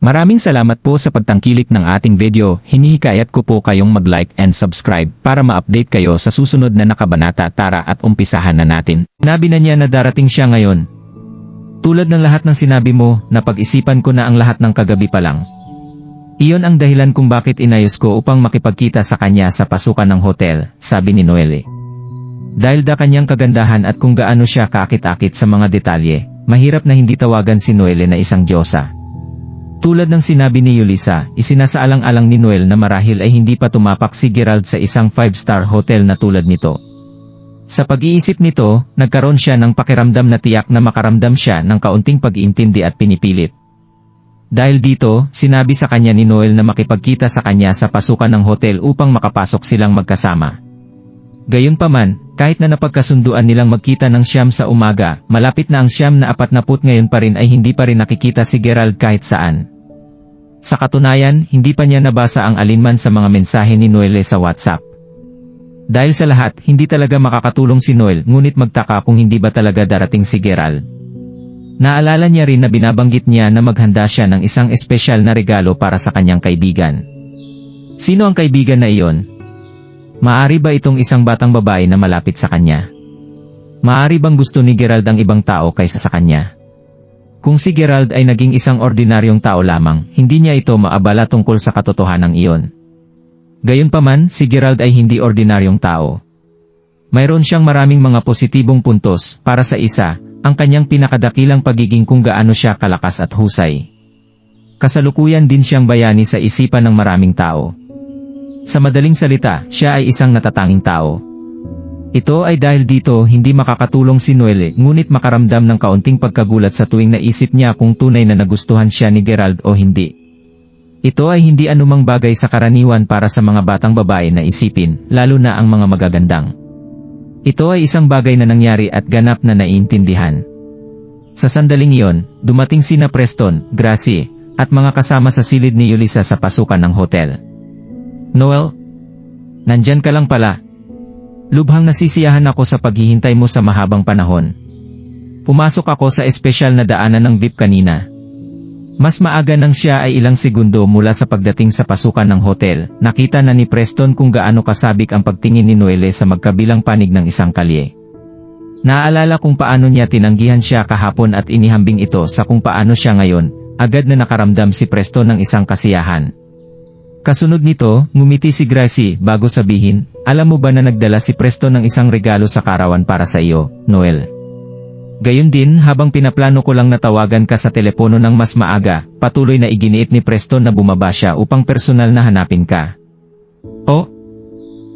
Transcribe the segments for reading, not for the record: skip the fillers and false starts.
Maraming salamat po sa pagtangkilik ng ating video. Hinihikayat ko po kayong mag-like and subscribe para ma-update kayo sa susunod na nakabanata. Tara at umpisahan na natin. Sinabi na niya na darating siya ngayon. Tulad ng lahat ng sinabi mo, napag-isipan ko na ang lahat ng kagabi pa lang. Iyon ang dahilan kung bakit inayos ko upang makipagkita sa kanya sa pasukan ng hotel, sabi ni Noelle. Dahil da kanyang kagandahan at kung gaano siya kaakit-akit sa mga detalye, mahirap na hindi tawagan si Noelle na isang diyosa. Tulad ng sinabi ni Yulisa, isinasaalang-alang ni Noelle na marahil ay hindi pa tumapak si Gerald sa isang 5-star hotel na tulad nito. Sa pag-iisip nito, nagkaroon siya ng pakiramdam na tiyak na makaramdam siya ng kaunting pag-iintindi at pinipilit. Dahil dito, sinabi sa kanya ni Noelle na makipagkita sa kanya sa pasukan ng hotel upang makapasok silang magkasama. Gayunpaman, kahit na napagkasunduan nilang magkita ng 9 sa umaga, malapit na ang 9:40 ngayon pa rin ay hindi pa rin nakikita si Gerald kahit saan. Sa katunayan, hindi pa niya nabasa ang alinman sa mga mensahe ni Noelle sa WhatsApp. Dahil sa lahat, hindi talaga makakatulong si Noelle, ngunit magtaka kung hindi ba talaga darating si Gerald. Naalala niya rin na binabanggit niya na maghanda siya ng isang espesyal na regalo para sa kanyang kaibigan. Sino ang kaibigan na iyon? Maari ba itong isang batang babae na malapit sa kanya? Maari bang gusto ni Gerald ang ibang tao kaysa sa kanya? Kung si Gerald ay naging isang ordinaryong tao lamang, hindi niya ito maabala tungkol sa katotohanan iyon. Gayunpaman, si Gerald ay hindi ordinaryong tao. Mayroon siyang maraming mga positibong puntos. Para sa isa, ang kanyang pinakadakilang pagiging kung gaano siya kalakas at husay. Kasalukuyan din siyang bayani sa isipan ng maraming tao. Sa madaling salita, siya ay isang natatanging tao. Ito ay dahil dito hindi makakatulong si Noelle, ngunit makaramdam ng kaunting pagkagulat sa tuwing naisip niya kung tunay na nagustuhan siya ni Gerald o hindi. Ito ay hindi anumang bagay sa karaniwan para sa mga batang babae na isipin, lalo na ang mga magagandang. Ito ay isang bagay na nangyari at ganap na naiintindihan. Sa sandaling iyon, dumating sina Preston, Gracie, at mga kasama sa silid ni Yulisa sa pasukan ng hotel. Noelle? Nandyan ka lang pala. Lubhang nasisiyahan ako sa paghihintay mo sa mahabang panahon. Pumasok ako sa espesyal na daanan ng VIP kanina. Mas maaga nang siya ay ilang segundo mula sa pagdating sa pasukan ng hotel, nakita na ni Preston kung gaano kasabik ang pagtingin ni Noelle sa magkabilang panig ng isang kalye. Naaalala kung paano niya tinanggihan siya kahapon at inihambing ito sa kung paano siya ngayon, agad na nakaramdam si Preston ng isang kasiyahan. Kasunod nito, ngumiti si Gracie bago sabihin, alam mo ba na nagdala si Preston ng isang regalo sa karawan para sa iyo, Noelle? Gayon din, habang pinaplano ko lang natawagan ka sa telepono ng mas maaga, patuloy na iginiit ni Preston na bumaba siya upang personal na hanapin ka. Oh!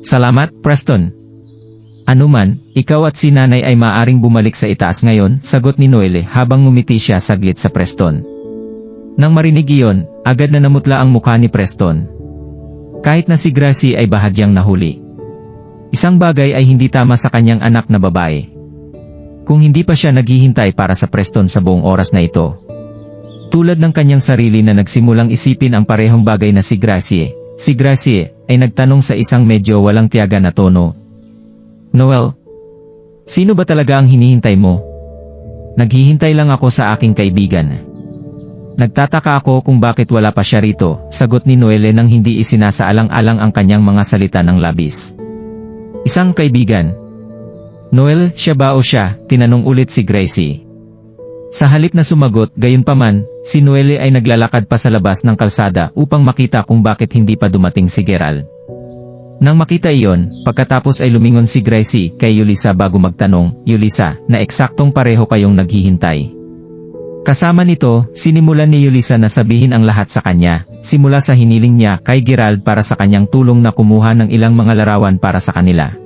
Salamat, Preston! Anuman, ikaw at si nanay ay maaaring bumalik sa itaas ngayon, sagot ni Noelle habang ngumiti siya saglit sa Preston. Nang marinig iyon, agad na namutla ang mukha ni Preston. Kahit na si Gracie ay bahagyang nahuli. Isang bagay ay hindi tama sa kanyang anak na babae. Kung hindi pa siya naghihintay para sa Preston sa buong oras na ito. Tulad ng kanyang sarili na nagsimulang isipin ang parehong bagay na si Gracie ay nagtanong sa isang medyo walang tiyaga na tono. Noelle, sino ba talaga ang hinihintay mo? Naghihintay lang ako sa aking kaibigan. Nagtataka ako kung bakit wala pa siya rito, sagot ni Noelle nang hindi isinasaalang-alang ang kanyang mga salita ng labis. Isang kaibigan. Noelle, siya ba o siya? Tinanong ulit si Gracie. Sa halip na sumagot, gayunpaman, si Noelle ay naglalakad pa sa labas ng kalsada upang makita kung bakit hindi pa dumating si Gerald. Nang makita iyon, pagkatapos ay lumingon si Gracie kay Yulisa bago magtanong, Yulisa, na eksaktong pareho kayong naghihintay. Kasama nito, sinimulan ni Yulisa na sabihin ang lahat sa kanya, simula sa hiniling niya kay Gerald para sa kanyang tulong na kumuha ng ilang mga larawan para sa kanila.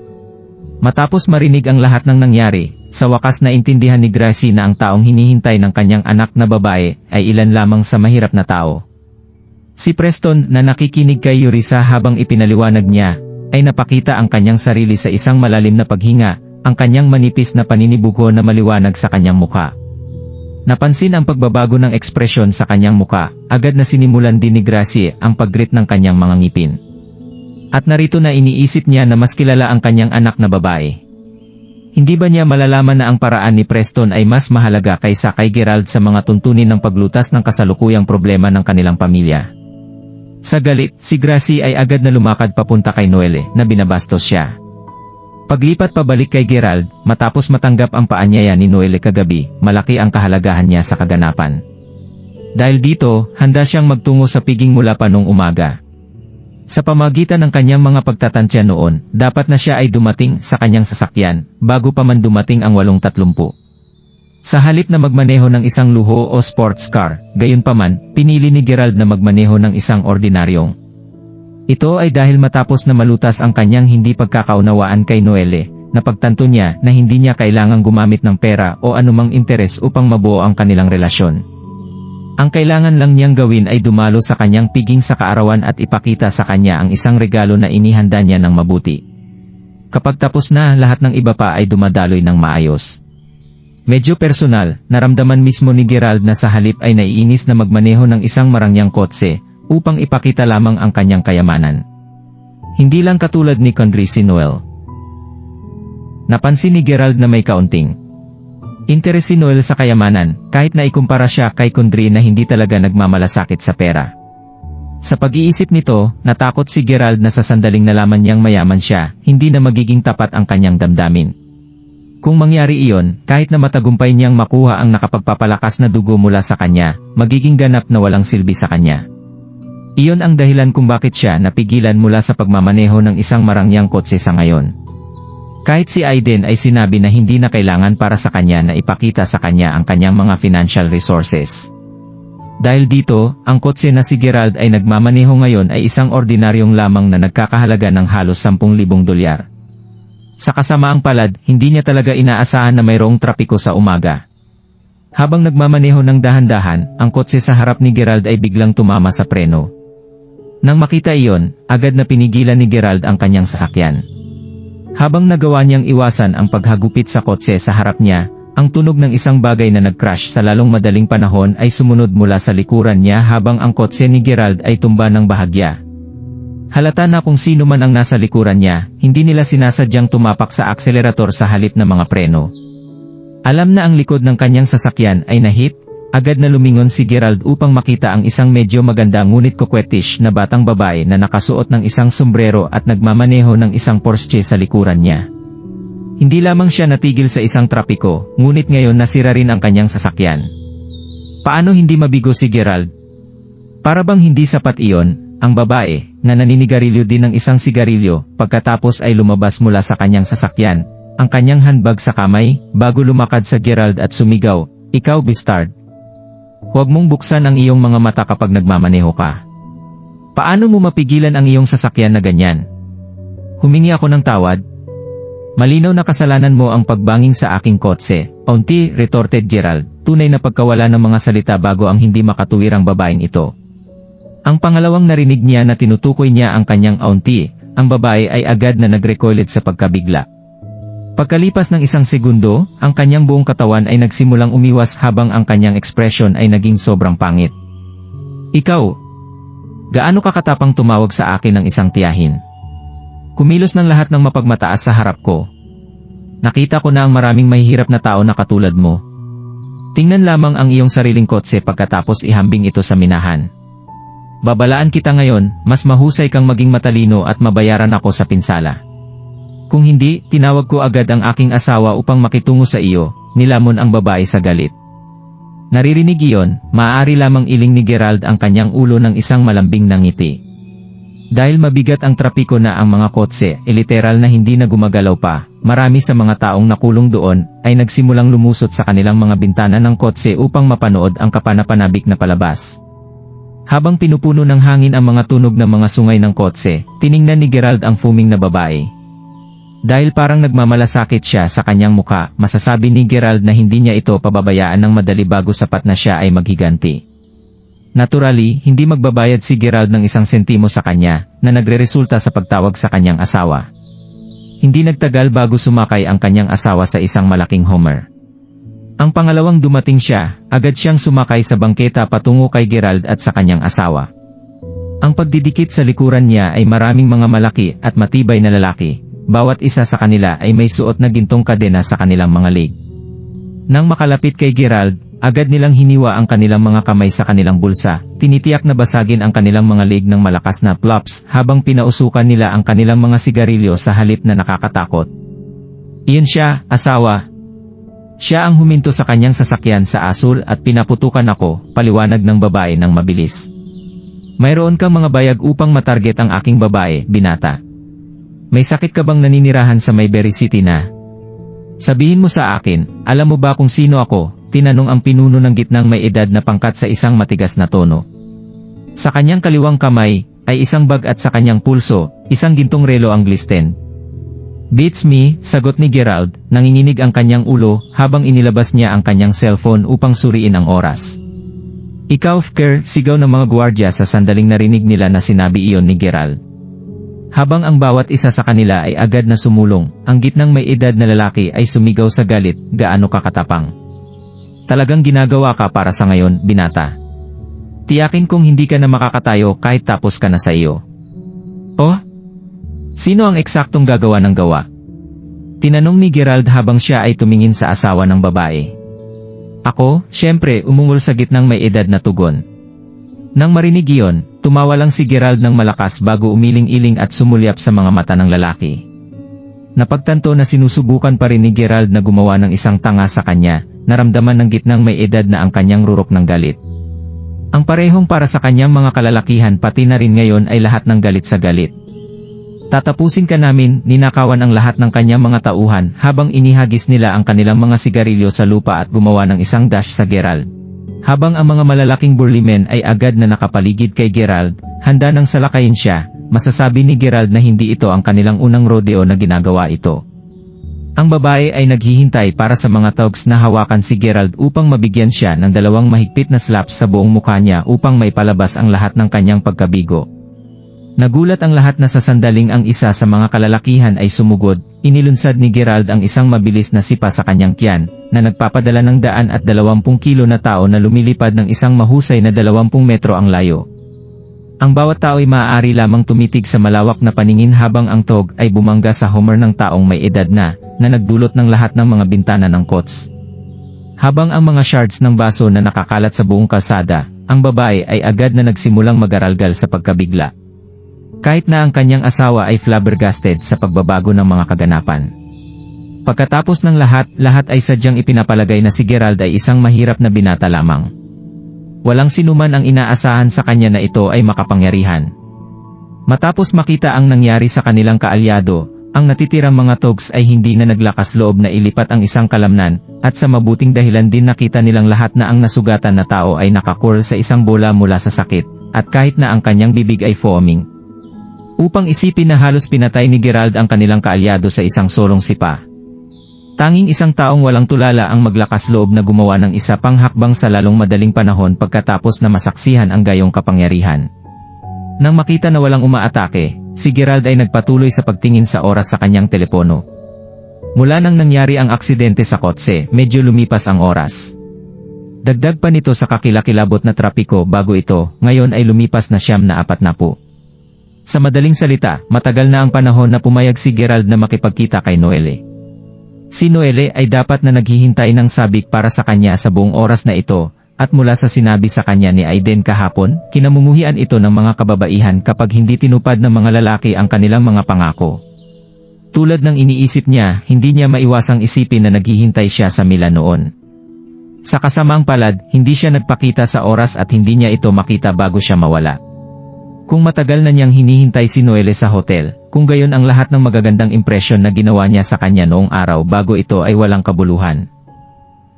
Matapos marinig ang lahat ng nangyari, sa wakas na intindihan ni Gracie na ang taong hinihintay ng kanyang anak na babae ay ilan lamang sa mahirap na tao. Si Preston na nakikinig kay Yulisa habang ipinaliwanag niya, ay napakita ang kanyang sarili sa isang malalim na paghinga, ang kanyang manipis na paninibugo na maliwanag sa kanyang mukha. Napansin ang pagbabago ng ekspresyon sa kanyang muka, agad na sinimulan din ni Gracie ang paggrit ng kanyang mga ngipin. At narito na iniisip niya na mas kilala ang kanyang anak na babae. Hindi ba niya malalaman na ang paraan ni Preston ay mas mahalaga kaysa kay Gerald sa mga tuntunin ng paglutas ng kasalukuyang problema ng kanilang pamilya? Sa galit, si Gracie ay agad na lumakad papunta kay Noelle na binabastos siya. Paglipat pabalik kay Gerald, matapos matanggap ang paanyaya ni Noelle kagabi, malaki ang kahalagahan niya sa kaganapan. Dahil dito, handa siyang magtungo sa piging mula pa noong umaga. Sa pamagitan ng kanyang mga pagtatantya noon, dapat na siya ay dumating sa kanyang sasakyan, bago pa man dumating ang 8:30. Sa halip na magmaneho ng isang luho o sports car, gayunpaman, pinili ni Gerald na magmaneho ng isang ordinaryong. Ito ay dahil matapos na malutas ang kanyang hindi pagkakaunawaan kay Noelle, napagtanto niya na hindi niya kailangang gumamit ng pera o anumang interes upang mabuo ang kanilang relasyon. Ang kailangan lang niyang gawin ay dumalo sa kanyang piging sa kaarawan at ipakita sa kanya ang isang regalo na inihanda niya ng mabuti. Kapag tapos na, lahat ng iba pa ay dumadaloy ng maayos. Medyo personal, naramdaman mismo ni Gerald na sa halip ay naiinis na magmaneho ng isang marangyang kotse, upang ipakita lamang ang kanyang kayamanan. Hindi lang katulad ni Condry si Noel. Napansin ni Gerald na may kaunting interes si Noel sa kayamanan, kahit na ikumpara siya kay Condry na hindi talaga nagmamalasakit sa pera. Sa pag-iisip nito, natakot si Gerald na sa sandaling nalaman niyang mayaman siya, hindi na magiging tapat ang kanyang damdamin. Kung mangyari iyon, kahit na matagumpay niyang makuha ang nakapagpapalakas na dugo mula sa kanya, magiging ganap na walang silbi sa kanya. Iyon ang dahilan kung bakit siya napigilan mula sa pagmamaneho ng isang marangyang kotse sa ngayon. Kahit si Aiden ay sinabi na hindi na kailangan para sa kanya na ipakita sa kanya ang kanyang mga financial resources. Dahil dito, ang kotse na si Gerald ay nagmamaneho ngayon ay isang ordinaryong lamang na nagkakahalaga ng halos 10,000 dolyar. Sa kasamaang palad, hindi niya talaga inaasahan na mayroong trapiko sa umaga. Habang nagmamaneho ng dahan-dahan, ang kotse sa harap ni Gerald ay biglang tumama sa preno. Nang makita iyon, agad na pinigilan ni Gerald ang kanyang sasakyan. Habang nagawa niyang iwasan ang paghagupit sa kotse sa harap niya, ang tunog ng isang bagay na nag-crash sa lalong madaling panahon ay sumunod mula sa likuran niya habang ang kotse ni Gerald ay tumba ng bahagya. Halata na kung sino man ang nasa likuran niya, hindi nila sinasadyang tumapak sa akselerator sa halip ng mga preno. Alam na ang likod ng kanyang sasakyan ay nahit, agad na lumingon si Gerald upang makita ang isang medyo maganda ngunit kokwetish na batang babae na nakasuot ng isang sombrero at nagmamaneho ng isang Porsche sa likuran niya. Hindi lamang siya natigil sa isang trapiko, ngunit ngayon nasira rin ang kanyang sasakyan. Paano hindi mabigo si Gerald? Para bang hindi sapat iyon, ang babae, na naninigarilyo din ng isang sigarilyo, pagkatapos ay lumabas mula sa kanyang sasakyan, ang kanyang handbag sa kamay, bago lumakad sa Gerald at sumigaw, "Ikaw bastard. Huwag mong buksan ang iyong mga mata kapag nagmamaneho ka. Paano mo mapigilan ang iyong sasakyan na ganyan? Humingi ako ng tawad. Malinaw na kasalanan mo ang pagbanging sa aking kotse," Auntie, retorted Gerald, tunay na pagkawala ng mga salita bago ang hindi makatuwirang babaeng ito. Ang pangalawang narinig niya na tinutukoy niya ang kanyang auntie, ang babae ay agad na nag-recoiled sa pagkabigla. Pagkalipas ng isang segundo, ang kanyang buong katawan ay nagsimulang umiwas habang ang kanyang ekspresyon ay naging sobrang pangit. "Ikaw, gaano ka katapang tumawag sa akin ng isang tiyahin? Kumilos ng lahat ng mapagmataas sa harap ko. Nakita ko na ang maraming mahihirap na tao na katulad mo. Tingnan lamang ang iyong sariling kotse pagkatapos ihambing ito sa minahan. Babalaan kita ngayon, mas mahusay kang maging matalino at mabayaran ako sa pinsala. Kung hindi, tinawag ko agad ang aking asawa upang makitungo sa iyo," nilamon ang babae sa galit. Naririnig iyon, maaari lamang iling ni Gerald ang kanyang ulo ng isang malambing na ngiti. Dahil mabigat ang trapiko na ang mga kotse, literal na hindi na gumagalaw pa, marami sa mga taong nakulong doon, ay nagsimulang lumusot sa kanilang mga bintana ng kotse upang mapanood ang kapanapanabik na palabas. Habang pinupuno ng hangin ang mga tunog ng mga sungay ng kotse, tiningnan ni Gerald ang fuming na babae. Dahil parang nagmamalasakit siya sa kanyang muka, masasabi ni Gerald na hindi niya ito pababayaan ng madali bago sapat na siya ay maghiganti. Naturally, hindi magbabayad si Gerald ng isang sentimo sa kanya, na nagreresulta sa pagtawag sa kanyang asawa. Hindi nagtagal bago sumakay ang kanyang asawa sa isang malaking Hummer. Ang pangalawang dumating siya, agad siyang sumakay sa bangketa patungo kay Gerald at sa kanyang asawa. Ang pagdidikit sa likuran niya ay maraming mga malaki at matibay na lalaki, bawat isa sa kanila ay may suot na gintong kadena sa kanilang mga leg. Nang makalapit kay Gerald, agad nilang hiniwa ang kanilang mga kamay sa kanilang bulsa, tinitiyak na basagin ang kanilang mga leg ng malakas na plops habang pinausukan nila ang kanilang mga sigarilyo sa halip na nakakatakot. Iyon siya, asawa. Siya ang huminto sa kanyang sasakyan sa asul at pinaputukan ako, paliwanag ng babae ng mabilis. Mayroon kang mga bayag upang matarget ang aking babae, binata. May sakit ka bang naninirahan sa Mayberry City na? Sabihin mo sa akin, alam mo ba kung sino ako? Tinanong ang pinuno ng gitnang may edad na pangkat sa isang matigas na tono. Sa kanyang kaliwang kamay, ay isang bag at sa kanyang pulso, isang gintong relo ang glisten. Beats me, sagot ni Gerald, nanginginig ang kanyang ulo habang inilabas niya ang kanyang cellphone upang suriin ang oras. Ikaw, Fker, sigaw ng mga gwardya sa sandaling narinig nila na sinabi iyon ni Gerald. Habang ang bawat isa sa kanila ay agad na sumulong, ang gitnang may edad na lalaki ay sumigaw sa galit, gaano ka katapang. Talagang ginagawa ka para sa ngayon, binata. Tiyakin kong hindi ka na makakatayo kahit tapos ka na sa iyo. Oh? Sino ang eksaktong gagawa ng gawa? Tinanong ni Gerald habang siya ay tumingin sa asawa ng babae. Ako, syempre, umungol sa gitnang may edad na tugon. Nang marinig iyon, tumawa lang si Gerald ng malakas bago umiling-iling at sumulyap sa mga mata ng lalaki. Napagtanto na sinusubukan pa rin ni Gerald na gumawa ng isang tanga sa kanya, naramdaman ng gitnang may edad na ang kanyang rurok ng galit. Ang parehong para sa kanyang mga kalalakihan pati na rin ngayon ay lahat ng galit sa galit. Tatapusin ka namin, ninakawan ang lahat ng kanyang mga tauhan habang inihagis nila ang kanilang mga sigarilyo sa lupa at gumawa ng isang dash sa Gerald. Habang ang mga malalaking burlymen ay agad na nakapaligid kay Gerald, handa nang salakayin siya, masasabi ni Gerald na hindi ito ang kanilang unang rodeo na ginagawa ito. Ang babae ay naghihintay para sa mga thugs na hawakan si Gerald upang mabigyan siya ng 2 mahigpit na slaps sa buong mukha niya upang may palabas ang lahat ng kanyang pagkabigo. Nagulat ang lahat na sa sandaling ang isa sa mga kalalakihan ay sumugod, inilunsad ni Gerald ang isang mabilis na sipa sa kanyang tiyan, na nagpapadala ng 120 kilo na tao na lumilipad ng isang mahusay na 20 metro ang layo. Ang bawat tao ay maaari lamang tumitig sa malawak na paningin habang ang tog ay bumangga sa homer ng taong may edad na nagdulot ng lahat ng mga bintana ng kots. Habang ang mga shards ng baso na nakakalat sa buong kalsada, ang babae ay agad na nagsimulang mag-aralgal sa pagkabigla. Kahit na ang kanyang asawa ay flabbergasted sa pagbabago ng mga kaganapan. Pagkatapos ng lahat ay sadyang ipinapalagay na si Gerald ay isang mahirap na binata lamang. Walang sinuman ang inaasahan sa kanya na ito ay makapangyarihan. Matapos makita ang nangyari sa kanilang kaalyado, ang natitirang mga thugs ay hindi na naglakas loob na ilipat ang isang kalamnan, at sa mabuting dahilan din nakita nilang lahat na ang nasugatan na tao ay nakakurl sa isang bola mula sa sakit, at kahit na ang kanyang bibig ay foaming. Upang isipin na halos pinatay ni Gerald ang kanilang kaalyado sa isang solong sipa. Tanging isang taong walang tulala ang maglakas loob na gumawa ng isa pang hakbang sa lalong madaling panahon pagkatapos na masaksihan ang gayong kapangyarihan. Nang makita na walang umaatake, si Gerald ay nagpatuloy sa pagtingin sa oras sa kanyang telepono. Mula nang nangyari ang aksidente sa kotse, medyo lumipas ang oras. Dagdag pa nito sa kakilakilabot na trapiko bago ito, ngayon ay lumipas na 40. Sa madaling salita, matagal na ang panahon na pumayag si Gerald na makipagkita kay Noelle. Si Noelle ay dapat na naghihintay ng sabik para sa kanya sa buong oras na ito, at mula sa sinabi sa kanya ni Aiden kahapon, kinamumuhian ito ng mga kababaihan kapag hindi tinupad ng mga lalaki ang kanilang mga pangako. Tulad ng iniisip niya, hindi niya maiwasang isipin na naghihintay siya sa Milan noon. Sa kasamaang palad, hindi siya nagpakita sa oras at hindi niya ito makita bago siya mawala. Kung matagal na niyang hinihintay si Noelle sa hotel, kung gayon ang lahat ng magagandang impresyon na ginawa niya sa kanya noong araw bago ito ay walang kabuluhan.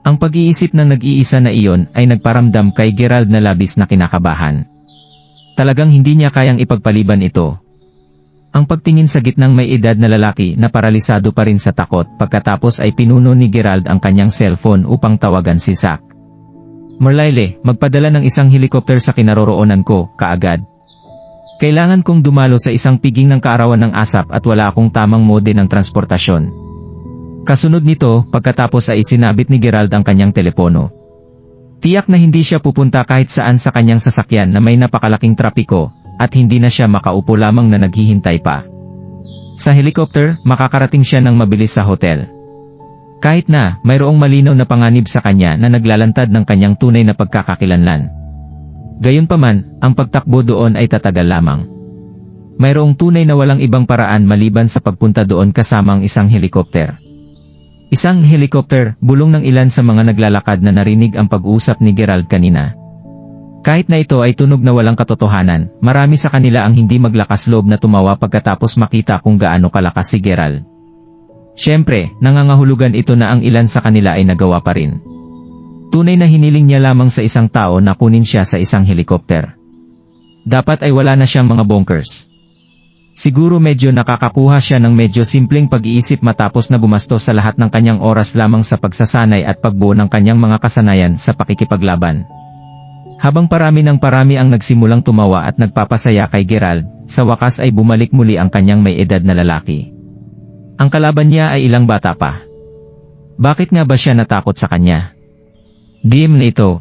Ang pag-iisip ng nag-iisa na iyon ay nagparamdam kay Gerald na labis na kinakabahan. Talagang hindi niya kayang ipagpaliban ito. Ang pagtingin sa gitnang may edad na lalaki na paralisado pa rin sa takot pagkatapos ay pinuno ni Gerald ang kanyang cellphone upang tawagan si Zack. Merlyle, magpadala ng isang helicopter sa kinaroroonan ko, kaagad. Kailangan kong dumalo sa isang piging ng kaarawan ng asap at wala akong tamang mode ng transportasyon. Kasunod nito, pagkatapos ay isinabit ni Gerald ang kanyang telepono. Tiyak na hindi siya pupunta kahit saan sa kanyang sasakyan na may napakalaking trapiko, at hindi na siya makaupo lamang na naghihintay pa. Sa helicopter, makakarating siya ng mabilis sa hotel. Kahit na, mayroong malinaw na panganib sa kanya na naglalantad ng kanyang tunay na pagkakakilanlan. Gayunpaman, ang pagtakbo doon ay tatagal lamang. Mayroong tunay na walang ibang paraan maliban sa pagpunta doon kasama ang isang helicopter. Isang helicopter, bulong ng ilan sa mga naglalakad na narinig ang pag-uusap ni Gerald kanina. Kahit na ito ay tunog na walang katotohanan, marami sa kanila ang hindi maglakas loob na tumawa pagkatapos makita kung gaano kalakas si Gerald. Siyempre, nangangahulugan ito na ang ilan sa kanila ay nagawa pa rin. Tunay na hiniling niya lamang sa isang tao na kunin siya sa isang helicopter. Dapat ay wala na siyang mga bonkers. Siguro medyo nakakakuha siya ng medyo simpleng pag-iisip matapos na gumastos sa lahat ng kanyang oras lamang sa pagsasanay at pagbuo ng kanyang mga kasanayan sa pakikipaglaban. Habang parami ang nagsimulang tumawa at nagpapasaya kay Gerald, sa wakas ay bumalik muli ang kanyang may edad na lalaki. Ang kalaban niya ay ilang bata pa. Bakit nga ba siya natakot sa kanya? Diim na ito.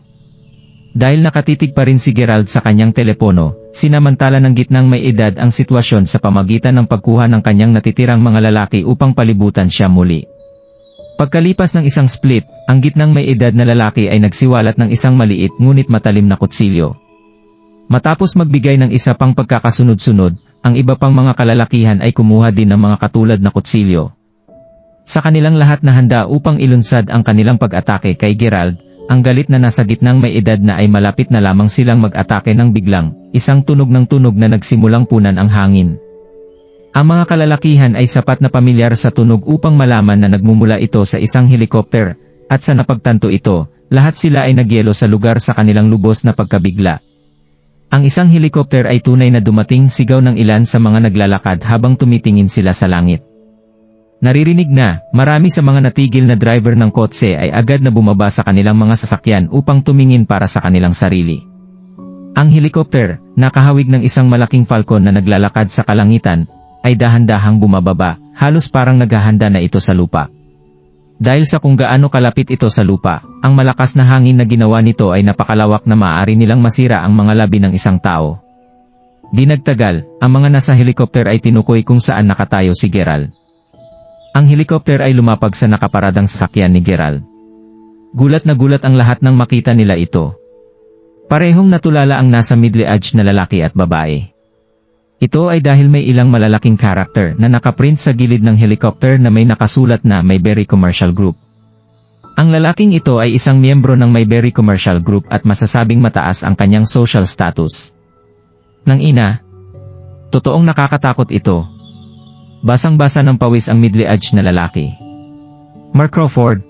Dahil nakatitig pa rin si Gerald sa kanyang telepono, sinamantala ng gitnang may edad ang sitwasyon sa pamagitan ng pagkuha ng kanyang natitirang mga lalaki upang palibutan siya muli. Pagkalipas ng isang split, ang gitnang may edad na lalaki ay nagsiwalat ng isang maliit ngunit matalim na kutsilyo. Matapos magbigay ng isa pang pagkakasunod-sunod, ang iba pang mga kalalakihan ay kumuha din ng mga katulad na kutsilyo. Sa kanilang lahat na handa upang ilunsad ang kanilang pag-atake kay Gerald, ang galit na nasa gitnang may edad na ay malapit na lamang silang mag-atake ng biglang, isang tunog ng tunog na nagsimulang punan ang hangin. Ang mga kalalakihan ay sapat na pamilyar sa tunog upang malaman na nagmumula ito sa isang helicopter, at sa napagtanto ito, lahat sila ay nagyelo sa lugar sa kanilang lubos na pagkabigla. Ang isang helicopter ay tunay na dumating, sigaw ng ilan sa mga naglalakad habang tumitingin sila sa langit. Naririnig na, marami sa mga natigil na driver ng kotse ay agad na bumaba sa kanilang mga sasakyan upang tumingin para sa kanilang sarili. Ang helicopter, nakahawig ng isang malaking falcon na naglalakad sa kalangitan, ay dahan-dahang bumababa, halos parang naghahanda na ito sa lupa. Dahil sa kung gaano kalapit ito sa lupa, ang malakas na hangin na ginawa nito ay napakalawak na maaari nilang masira ang mga labi ng isang tao. Di nagtagal, ang mga nasa helicopter ay tinukoy kung saan nakatayo si Gerald. Ang helicopter ay lumapag sa nakaparadang sasakyan ni Gerald. Gulat na gulat ang lahat nang makita nila ito. Parehong natulala ang nasa middle-aged na lalaki at babae. Ito ay dahil may ilang malalaking karakter na nakaprint sa gilid ng helicopter na may nakasulat na Mayberry Commercial Group. Ang lalaking ito ay isang miyembro ng Mayberry Commercial Group at masasabing mataas ang kanyang social status. Nang ina, totoong nakakatakot ito. Basang-basa ng pawis ang middle-aged na lalaki. Mark Crawford.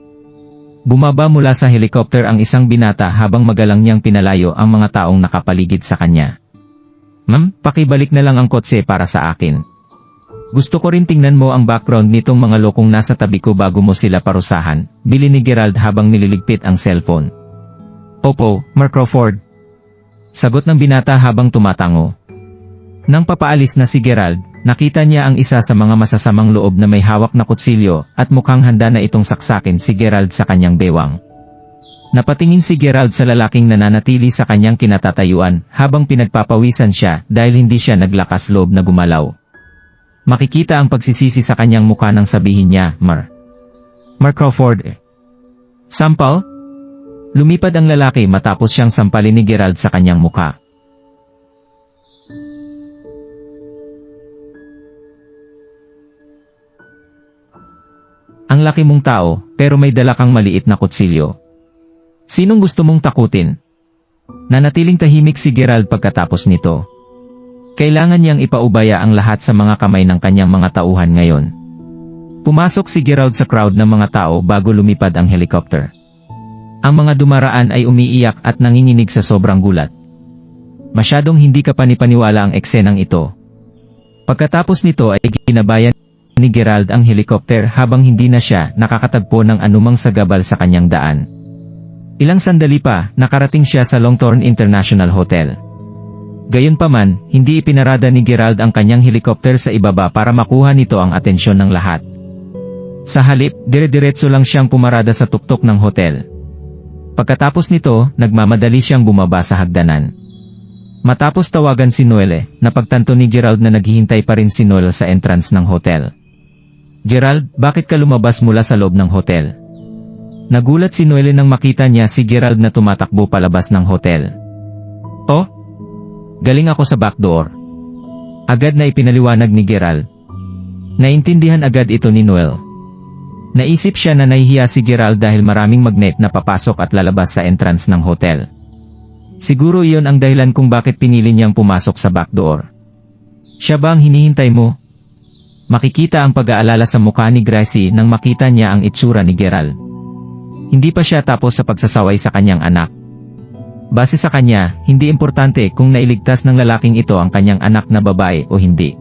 Bumaba mula sa helicopter ang isang binata habang magalang niyang pinalayo ang mga taong nakapaligid sa kanya. Ma'am, pakibalik na lang ang kotse para sa akin. Gusto ko rin tingnan mo ang background nitong mga lokong nasa tabi ko bago mo sila parusahan, bili ni Gerald habang nililigpit ang cellphone. Opo, Mark Crawford. Sagot ng binata habang tumatango. Nang papaalis na si Gerald, nakita niya ang isa sa mga masasamang loob na may hawak na kutsilyo at mukhang handa na itong saksakin si Gerald sa kanyang bewang. Napatingin si Gerald sa lalaking nananatili sa kanyang kinatatayuan habang pinagpapawisan siya dahil hindi siya naglakas loob na gumalaw. Makikita ang pagsisisi sa kanyang mukha nang sabihin niya, Mark Crawford. Sampal? Lumipad ang lalaki matapos siyang sampalin ni Gerald sa kanyang mukha. Ang laki mong tao, pero may dala kang maliit na kutsilyo. Sinong gusto mong takutin? Nanatiling tahimik si Gerald pagkatapos nito. Kailangan niyang ipaubaya ang lahat sa mga kamay ng kanyang mga tauhan ngayon. Pumasok si Gerald sa crowd ng mga tao bago lumipad ang helicopter. Ang mga dumaraan ay umiiyak at nanginginig sa sobrang gulat. Masyadong hindi kapanipaniwala ang eksenang ito. Pagkatapos nito ay ginabayan ni Gerald ang helicopter habang hindi na siya nakakatagpo ng anumang sagabal sa kanyang daan. Ilang sandali pa, nakarating siya sa Longthorn International Hotel. Gayunpaman, hindi ipinarada ni Gerald ang kanyang helicopter sa ibaba para makuha nito ang atensyon ng lahat. Sa halip, dire-diretso lang siyang pumarada sa tuktok ng hotel. Pagkatapos nito, nagmamadali siyang bumaba sa hagdanan. Matapos tawagan si Noelle, napagtanto ni Gerald na naghihintay pa rin si Noelle sa entrance ng hotel. Gerald, bakit ka lumabas mula sa loob ng hotel? Nagulat si Noelle nang makita niya si Gerald na tumatakbo palabas ng hotel. Oh? Galing ako sa back door. Agad na ipinaliwanag ni Gerald. Naintindihan agad ito ni Noelle. Naisip siya na nahihiya si Gerald dahil maraming magnet na papasok at lalabas sa entrance ng hotel. Siguro iyon ang dahilan kung bakit pinili niyang pumasok sa back door. Siya ba ang hinihintay mo? Makikita ang pag-aalala sa mukha ni Gracie nang makita niya ang itsura ni Gerald. Hindi pa siya tapos sa pagsasaway sa kanyang anak. Base sa kanya, hindi importante kung nailigtas ng lalaking ito ang kanyang anak na babae o hindi.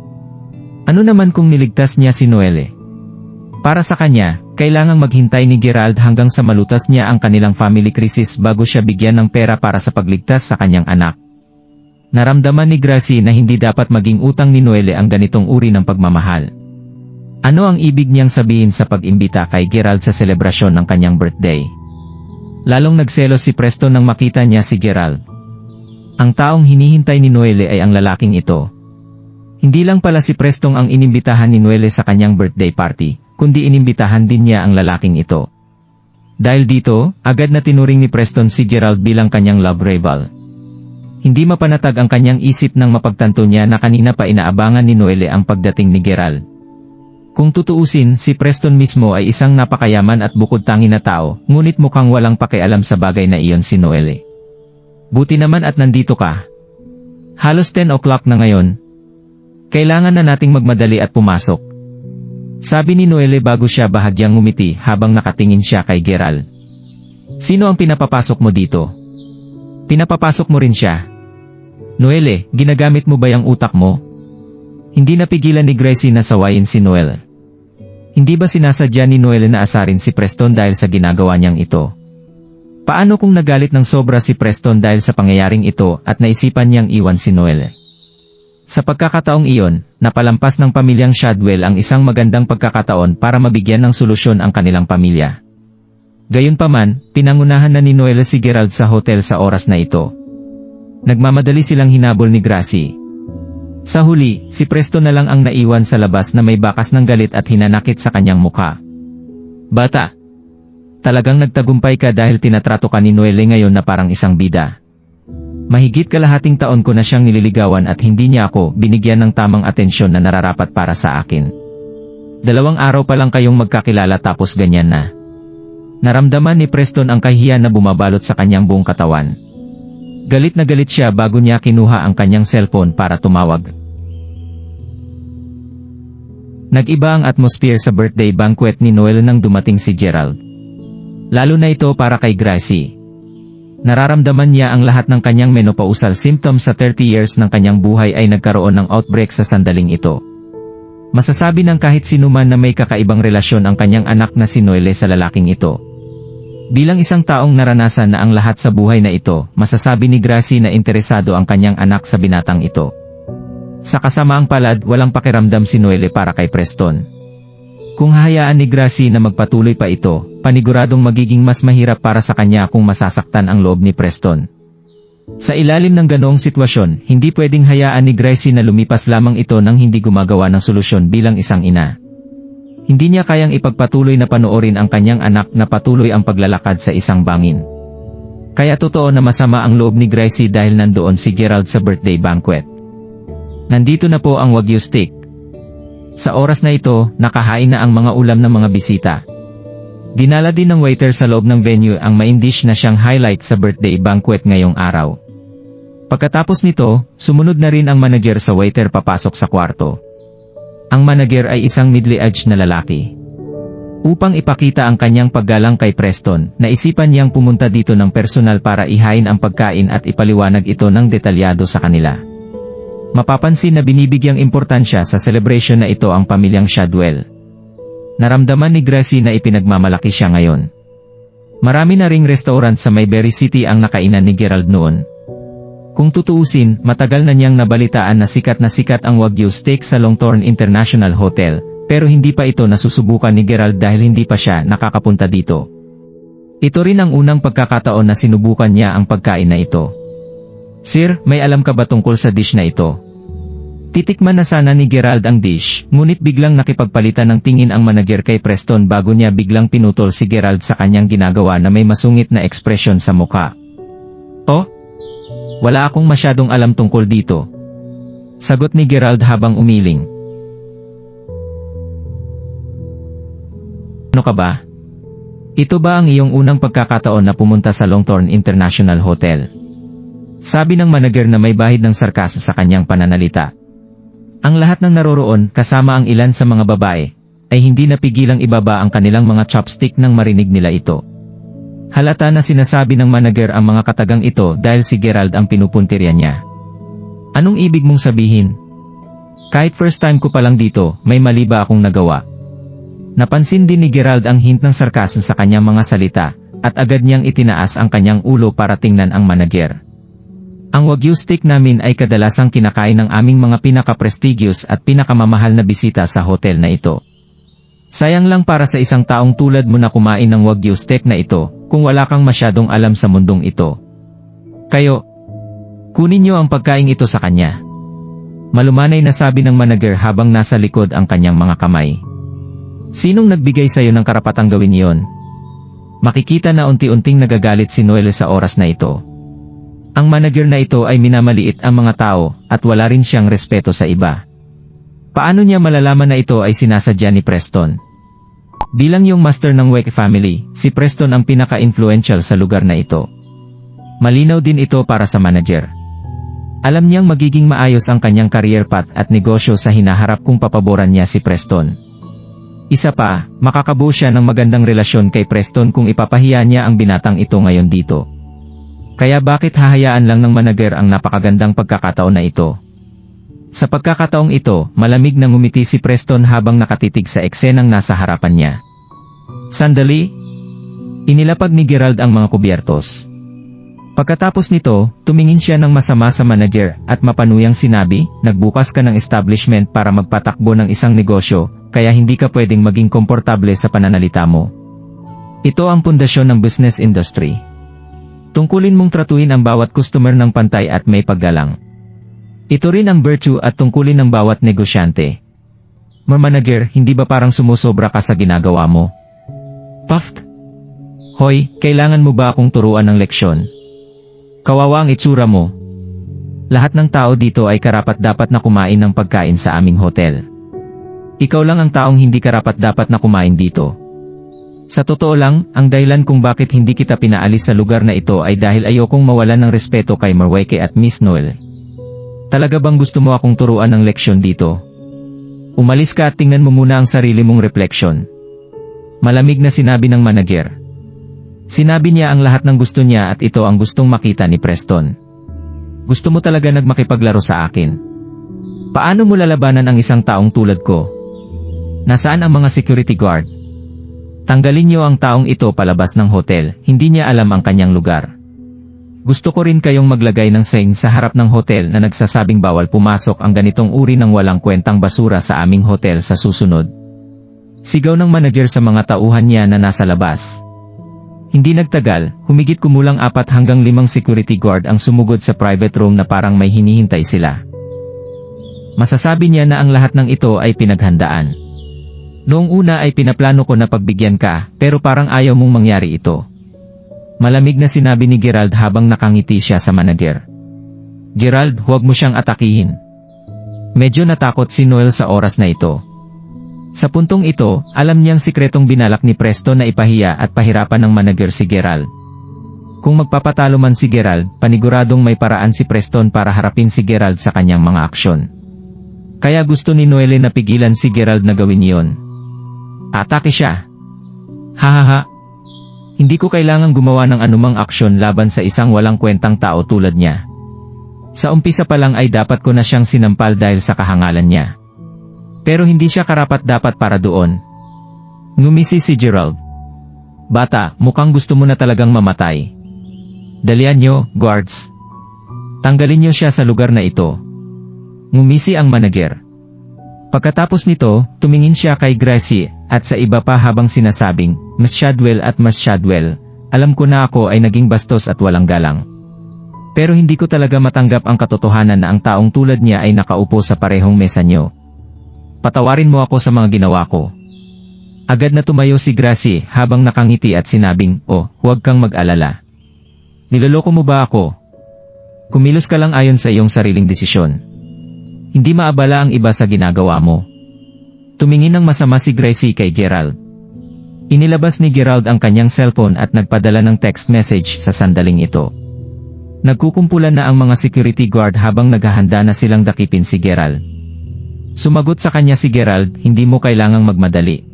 Ano naman kung niligtas niya si Noelle? Para sa kanya, kailangang maghintay ni Gerald hanggang sa malutas niya ang kanilang family crisis bago siya bigyan ng pera para sa pagligtas sa kanyang anak. Naramdaman ni Gracie na hindi dapat maging utang ni Noelle ang ganitong uri ng pagmamahal. Ano ang ibig niyang sabihin sa pag-imbita kay Gerald sa selebrasyon ng kanyang birthday? Lalong nagselos si Preston nang makita niya si Gerald. Ang taong hinihintay ni Noelle ay ang lalaking ito. Hindi lang pala si Preston ang inimbitahan ni Noelle sa kanyang birthday party, kundi inimbitahan din niya ang lalaking ito. Dahil dito, agad na tinuring ni Preston si Gerald bilang kanyang love rival. Hindi mapanatag ang kanyang isip nang mapagtanto niya na kanina pa inaabangan ni Noelle ang pagdating ni Gerald. Kung tutuusin, si Preston mismo ay isang napakayaman at bukod-tangi na tao, ngunit mukhang walang pakialam sa bagay na iyon si Noelle. Buti naman at nandito ka. Halos 10 o'clock na ngayon. Kailangan na nating magmadali at pumasok. Sabi ni Noelle bago siya bahagyang ngumiti habang nakatingin siya kay Gerald. Sino ang pinapapasok mo dito? Pinapapasok mo rin siya. Noelle, ginagamit mo ba yung utak mo? Hindi napigilan ni Gracie na sawayin si Noelle. Hindi ba sinasadya ni Noelle na asarin si Preston dahil sa ginagawa niyang ito? Paano kung nagalit ng sobra si Preston dahil sa pangyayaring ito at naisipan niyang iwan si Noelle? Sa pagkakataong iyon, napalampas ng pamilyang Shadwell ang isang magandang pagkakataon para mabigyan ng solusyon ang kanilang pamilya. Gayunpaman, pinangunahan na ni Noelle si Gerald sa hotel sa oras na ito. Nagmamadali silang hinabol ni Gracie. Sa huli, si Preston na lang ang naiwan sa labas na may bakas ng galit at hinanakit sa kanyang mukha. Bata! Talagang nagtagumpay ka dahil tinatrato ka ni Noelle ngayon na parang isang bida. Mahigit kalahating taon ko na siyang nililigawan at hindi niya ako binigyan ng tamang atensyon na nararapat para sa akin. 2 araw pa lang kayong magkakilala tapos ganyan na. Naramdaman ni Preston ang kahihiyan na bumabalot sa kanyang buong katawan. Galit na galit siya bago niya kinuha ang kanyang cellphone para tumawag. Nag-iba ang atmosphere sa birthday banquet ni Noelle nang dumating si Gerald. Lalo na ito para kay Gracie. Nararamdaman niya ang lahat ng kanyang menopausal symptoms sa 30 years ng kanyang buhay ay nagkaroon ng outbreak sa sandaling ito. Masasabi ng kahit sinuman na may kakaibang relasyon ang kanyang anak na si Noelle sa lalaking ito. Bilang isang taong naranasan na ang lahat sa buhay na ito, masasabi ni Gracie na interesado ang kanyang anak sa binatang ito. Sa kasamaang palad, walang pakiramdam si Noelle para kay Preston. Kung hahayaan ni Gracie na magpatuloy pa ito, paniguradong magiging mas mahirap para sa kanya kung masasaktan ang loob ni Preston. Sa ilalim ng ganoong sitwasyon, hindi pwedeng hayaan ni Gracie na lumipas lamang ito nang hindi gumagawa ng solusyon bilang isang ina. Hindi niya kayang ipagpatuloy na panoorin ang kanyang anak na patuloy ang paglalakad sa isang bangin. Kaya totoo na masama ang loob ni Gracie dahil nandoon si Gerald sa birthday banquet. Nandito na po ang Wagyu steak. Sa oras na ito, nakahain na ang mga ulam ng mga bisita. Dinala din ng waiter sa loob ng venue ang main dish na siyang highlight sa birthday banquet ngayong araw. Pagkatapos nito, sumunod na rin ang manager sa waiter papasok sa kwarto. Ang manager ay isang middle-aged na lalaki. Upang ipakita ang kanyang paggalang kay Preston, naisipan niyang pumunta dito ng personal para ihain ang pagkain at ipaliwanag ito ng detalyado sa kanila. Mapapansin na binibigyang importansya sa celebration na ito ang pamilyang Shadwell. Naramdaman ni Gracie na ipinagmamalaki siya ngayon. Marami na ring restaurant sa Mayberry City ang nakainan ni Gerald noon. Kung tutuusin, matagal na niyang nabalitaan na sikat ang Wagyu steak sa Longthorn International Hotel, pero hindi pa ito nasusubukan ni Gerald dahil hindi pa siya nakakapunta dito. Ito rin ang unang pagkakataon na sinubukan niya ang pagkain na ito. Sir, may alam ka ba tungkol sa dish na ito? Titikman na sana ni Gerald ang dish, ngunit biglang nakipagpalitan ng tingin ang manager kay Preston bago niya biglang pinutol si Gerald sa kanyang ginagawa na may masungit na ekspresyon sa mukha. Oh? Wala akong masyadong alam tungkol dito. Sagot ni Gerald habang umiling. Ano ka ba? Ito ba ang iyong unang pagkakataon na pumunta sa Longthorn International Hotel? Sabi ng manager na may bahid ng sarkasmo sa kanyang pananalita. Ang lahat ng naroroon, kasama ang ilan sa mga babae, ay hindi napigilang ibaba ang kanilang mga chopstick nang marinig nila ito. Halata na sinasabi ng manager ang mga katagang ito dahil si Gerald ang pinupuntirya niya. Anong ibig mong sabihin? Kahit first time ko pa lang dito, may mali ba akong nagawa? Napansin din ni Gerald ang hint ng sarkasmo sa kanyang mga salita, at agad niyang itinaas ang kanyang ulo para tingnan ang manager. Ang Wagyu steak namin ay kadalasang kinakain ng aming mga pinaka-prestigious at pinakamamahal na bisita sa hotel na ito. Sayang lang para sa isang taong tulad mo na kumain ng Wagyu steak na ito, kung wala kang masyadong alam sa mundong ito. Kayo, kunin niyo ang pagkain ito sa kanya. Malumanay na sabi ng manager habang nasa likod ang kanyang mga kamay. Sinong nagbigay sa iyo ng karapatang gawin iyon? Makikita na unti-unting nagagalit si Noel sa oras na ito. Ang manager na ito ay minamaliit ang mga tao at wala rin siyang respeto sa iba. Paano niya malalaman na ito ay sinasadya ni Preston? Bilang yung master ng Weke family, si Preston ang pinaka-influential sa lugar na ito. Malinaw din ito para sa manager. Alam niyang magiging maayos ang kanyang career path at negosyo sa hinaharap kung papaboran niya si Preston. Isa pa, makakabuo siya ng magandang relasyon kay Preston kung ipapahiya niya ang binatang ito ngayon dito. Kaya bakit hahayaan lang ng manager ang napakagandang pagkakataon na ito? Sa pagkakataong ito, malamig na ngumiti si Preston habang nakatitig sa eksenang nasa harapan niya. Sandali, inilapag ni Gerald ang mga kubyertos. Pagkatapos nito, tumingin siya ng masama sa manager at mapanuyang sinabi, nagbukas ka ng establishment para magpatakbo ng isang negosyo, kaya hindi ka pwedeng maging komportable sa pananalita mo. Ito ang pundasyon ng business industry. Tungkulin mong tratuhin ang bawat customer ng pantay at may paggalang. Ito rin ang virtue at tungkulin ng bawat negosyante. Manager, hindi ba parang sumusobra ka sa ginagawa mo? Puffed. Hoy, kailangan mo ba akong turuan ng leksyon? Kawawa ang itsura mo. Lahat ng tao dito ay karapat-dapat na kumain ng pagkain sa aming hotel. Ikaw lang ang taong hindi karapat-dapat na kumain dito. Sa totoo lang, ang dahilan kung bakit hindi kita pinaalis sa lugar na ito ay dahil ayokong mawalan ng respeto kay Marweke at Miss Noel. Talaga bang gusto mo akong turuan ng leksyon dito? Umalis ka at tingnan mo muna ang sarili mong refleksyon. Malamig na sinabi ng manager. Sinabi niya ang lahat ng gusto niya at ito ang gustong makita ni Preston. Gusto mo talaga nagmakipaglaro sa akin? Paano mo lalabanan ang isang taong tulad ko? Nasaan ang mga security guard? Tanggalin niyo ang taong ito palabas ng hotel, hindi niya alam ang kanyang lugar. Gusto ko rin kayong maglagay ng sign sa harap ng hotel na nagsasabing bawal pumasok ang ganitong uri ng walang kwentang basura sa aming hotel sa susunod. Sigaw ng manager sa mga tauhan niya na nasa labas. Hindi nagtagal, humigit kumulang 4 hanggang 5 security guard ang sumugod sa private room na parang may hinihintay sila. Masasabi niya na ang lahat ng ito ay pinaghandaan. Noong una ay pinaplano ko na pagbigyan ka, pero parang ayaw mong mangyari ito. Malamig na sinabi ni Gerald habang nakangiti siya sa manager. Gerald, huwag mo siyang atakihin. Medyo natakot si Noel sa oras na ito. Sa puntong ito, alam niyang sikretong binalak ni Preston na ipahiya at pahirapan ng manager si Gerald. Kung magpapatalo man si Gerald, paniguradong may paraan si Preston para harapin si Gerald sa kanyang mga aksyon. Kaya gusto ni Noel na pigilan si Gerald na gawin iyon. Atake siya. Hahaha. Hindi ko kailangang gumawa ng anumang aksyon laban sa isang walang kwentang tao tulad niya. Sa umpisa pa lang ay dapat ko na siyang sinampal dahil sa kahangalan niya. Pero hindi siya karapat-dapat para doon. Ngumisi si Gerald. Bata, mukhang gusto mo na talagang mamatay. Dalian niyo, guards. Tanggalin niyo siya sa lugar na ito. Ngumisi ang manager. Pagkatapos nito, tumingin siya kay Gracie, at sa iba pa habang sinasabing, Mas Shadwell, alam ko na ako ay naging bastos at walang galang. Pero hindi ko talaga matanggap ang katotohanan na ang taong tulad niya ay nakaupo sa parehong mesa niyo. Patawarin mo ako sa mga ginawa ko. Agad na tumayo si Gracie habang nakangiti at sinabing, "Oh, huwag kang mag-alala. Niloloko mo ba ako? Kumilos ka lang ayon sa iyong sariling desisyon. Hindi maabala ang iba sa ginagawa mo." Tumingin ng masama si Gracie kay Gerald. Inilabas ni Gerald ang kanyang cellphone at nagpadala ng text message sa sandaling ito. Nagkukumpulan na ang mga security guard habang naghahanda na silang dakipin si Gerald. Sumagot sa kanya si Gerald, "Hindi mo kailangang magmadali.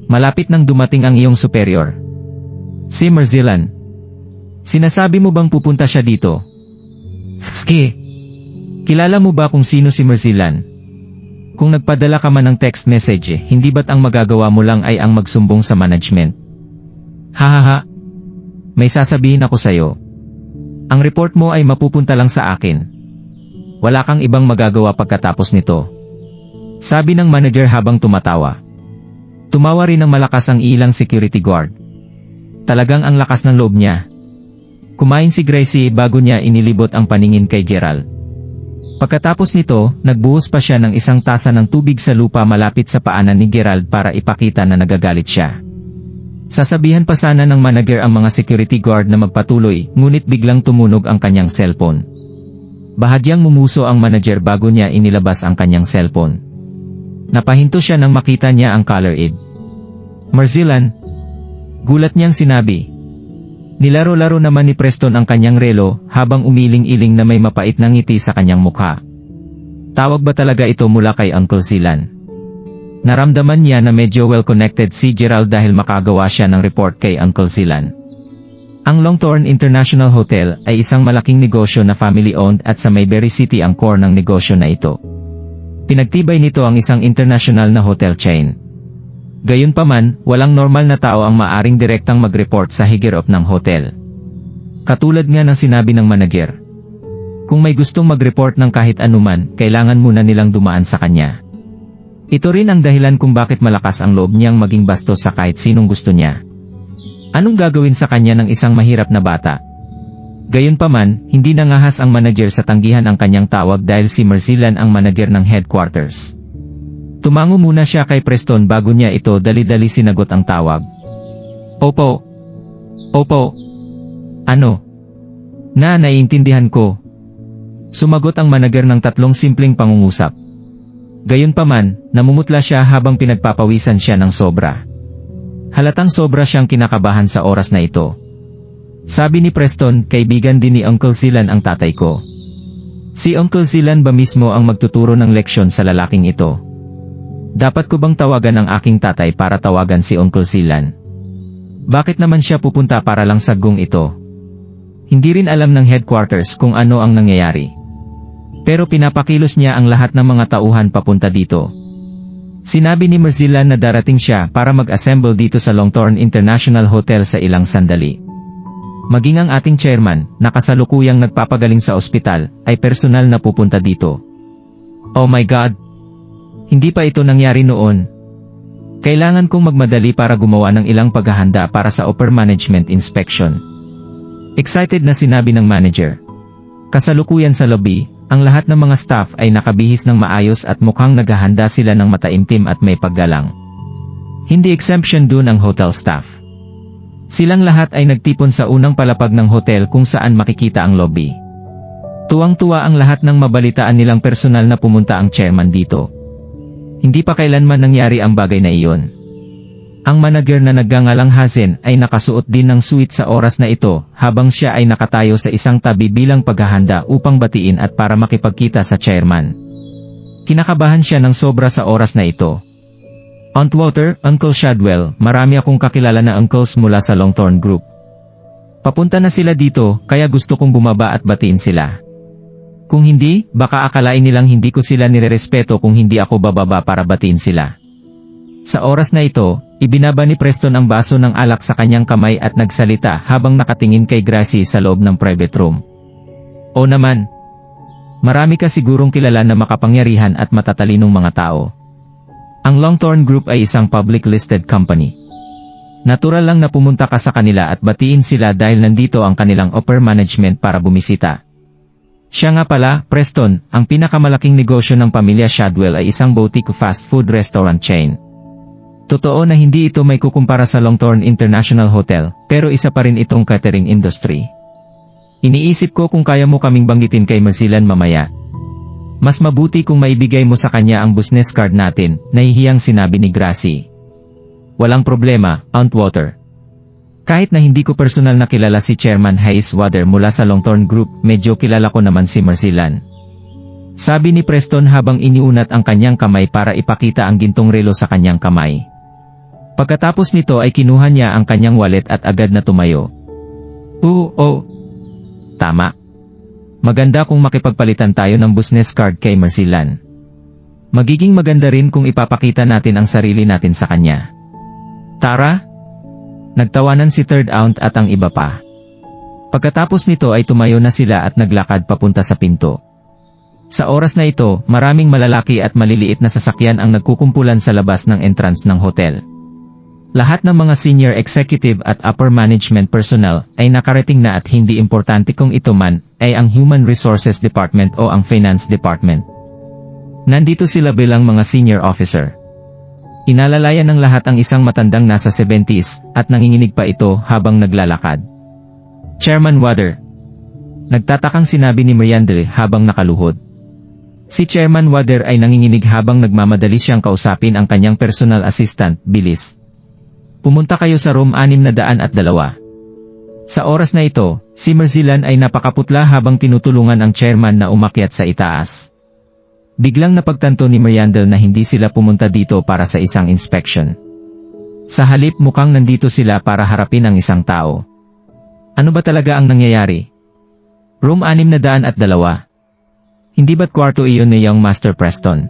Malapit nang dumating ang iyong superior. Si Marzilan. Sinasabi mo bang pupunta siya dito?" "Ski. Kilala mo ba kung sino si Marzilan? Kung nagpadala ka man ng text message, hindi ba't ang magagawa mo lang ay ang magsumbong sa management?" "Hahaha. May sasabihin ako sa'yo. Ang report mo ay mapupunta lang sa akin. Wala kang ibang magagawa pagkatapos nito," sabi ng manager habang tumatawa. Tumawa rin ng malakas ang ilang security guard. Talagang ang lakas ng loob niya. Kumain si Gracie bago niya inilibot ang paningin kay Gerald. Pagkatapos nito, nagbuhos pa siya ng isang tasa ng tubig sa lupa malapit sa paanan ni Gerald para ipakita na nagagalit siya. Sasabihan pa sana ng manager ang mga security guard na magpatuloy, ngunit biglang tumunog ang kanyang cellphone. Bahagyang mumuso ang manager bago niya inilabas ang kanyang cellphone. Napahinto siya nang makita niya ang caller ID. "Marzilan?" Gulat niyang sinabi. Nilaro-laro naman ni Preston ang kanyang relo habang umiling-iling na may mapait na ngiti sa kanyang mukha. Tawag ba talaga ito mula kay Uncle Zilan? Naramdaman niya na medyo well-connected si Gerald dahil makagawa siya ng report kay Uncle Zilan. Ang Longthorn International Hotel ay isang malaking negosyo na family-owned at sa Mayberry City ang core ng negosyo na ito. Pinagtibay nito ang isang international na hotel chain. Gayunpaman, walang normal na tao ang maaring direktang mag-report sa higher-up ng hotel. Katulad nga ng sinabi ng manager. Kung may gustong mag-report ng kahit anuman, kailangan muna nilang dumaan sa kanya. Ito rin ang dahilan kung bakit malakas ang loob niyang maging bastos sa kahit sinong gusto niya. Anong gagawin sa kanya ng isang mahirap na bata? Gayunpaman, hindi nangahas ang manager sa tanggihan ang kanyang tawag dahil si Marzilan ang manager ng headquarters. Tumango muna siya kay Preston bago niya ito dali-dali sinagot ang tawag. "Opo. Opo. Ano? Naiintindihan ko." Sumagot ang manager ng tatlong simpleng pangungusap. Gayunpaman, namumutla siya habang pinagpapawisan siya ng sobra. Halatang sobra siyang kinakabahan sa oras na ito. Sabi ni Preston, "Kaibigan din ni Uncle Zilan ang tatay ko. Si Uncle Zilan ba mismo ang magtuturo ng leksyon sa lalaking ito? Dapat ko bang tawagan ang aking tatay para tawagan si Uncle Zilan? Bakit naman siya pupunta para lang sa gong ito?" Hindi rin alam ng headquarters kung ano ang nangyayari. Pero pinapakilos niya ang lahat ng mga tauhan papunta dito. Sinabi ni Marzilan na darating siya para mag-assemble dito sa Longthorn International Hotel sa ilang sandali. Maging ang ating chairman, na kasalukuyang nagpapagaling sa ospital, ay personal na pupunta dito. Oh my God! Hindi pa ito nangyari noon. Kailangan kong magmadali para gumawa ng ilang paghahanda para sa upper management inspection. Excited na sinabi ng manager. Kasalukuyan sa lobby, ang lahat ng mga staff ay nakabihis ng maayos at mukhang naghahanda sila ng mataimtim at may paggalang. Hindi exemption dun ang hotel staff. Silang lahat ay nagtipon sa unang palapag ng hotel kung saan makikita ang lobby. Tuwang-tuwa ang lahat ng mabalitaan nilang personal na pumunta ang chairman dito. Hindi pa kailanman nangyari ang bagay na iyon. Ang manager na nagngangalang Hazen ay nakasuot din ng suit sa oras na ito habang siya ay nakatayo sa isang tabi bilang paghahanda upang batiin at para makipagkita sa chairman. Kinakabahan siya ng sobra sa oras na ito. "Aunt Walter, Uncle Shadwell, marami akong kakilala na uncles mula sa Longthorn Group. Papunta na sila dito kaya gusto kong bumaba at batiin sila. Kung hindi, baka akalain nilang hindi ko sila nirerespeto kung hindi ako bababa para batiin sila." Sa oras na ito, ibinaba ni Preston ang baso ng alak sa kanyang kamay at nagsalita habang nakatingin kay Gracie sa loob ng private room. "O naman, marami ka sigurong kilala na makapangyarihan at matatalinong mga tao. Ang Longthorn Group ay isang public listed company. Natural lang na pumunta ka sa kanila at batiin sila dahil nandito ang kanilang upper management para bumisita. Siya nga pala, Preston, ang pinakamalaking negosyo ng pamilya Shadwell ay isang boutique fast food restaurant chain. Totoo na hindi ito may kukumpara sa Longthorn International Hotel, pero isa pa rin itong catering industry. Iniisip ko kung kaya mo kaming banggitin kay Merzilan mamaya. Mas mabuti kung maibigay mo sa kanya ang business card natin, nahihiyang sinabi ni Gracie. Walang problema, Aunt Water. Kahit na hindi ko personal na kilala si Chairman Hayes Wader mula sa Longthorn Group, medyo kilala ko naman si Merzilan. Sabi ni Preston habang iniunat ang kanyang kamay para ipakita ang gintong relo sa kanyang kamay. Pagkatapos nito ay kinuha niya ang kanyang wallet at agad na tumayo. Oo. Tama. Maganda kung makipagpalitan tayo ng business card kay Merzilan. Magiging maganda rin kung ipapakita natin ang sarili natin sa kanya. Tara? Nagtawanan si Third Aunt at ang iba pa. Pagkatapos nito ay tumayo na sila at naglakad papunta sa pinto. Sa oras na ito, maraming malalaki at maliliit na sasakyan ang nagkukumpulan sa labas ng entrance ng hotel. Lahat ng mga senior executive at upper management personnel ay nakarating na at hindi importante kung ito man ay ang Human Resources Department o ang Finance Department. Nandito sila bilang mga senior officer. Inalalayan ng lahat ang isang matandang nasa 70s at nanginginig pa ito habang naglalakad. Chairman Wader. Nagtatakang sinabi ni Meriandre habang nakaluhod. Si Chairman Wader ay nanginginig habang nagmamadali siyang kausapin ang kanyang personal assistant, Bilis. Pumunta kayo sa room 602. Sa oras na ito, si Merzilan ay napakaputla habang tinutulungan ang chairman na umakyat sa itaas. Biglang napagtanto ni Meriandre na hindi sila pumunta dito para sa isang inspection. Sa halip mukhang nandito sila para harapin ang isang tao. Ano ba talaga ang nangyayari? Room 602. Hindi ba't kwarto iyon ni Young Master Preston?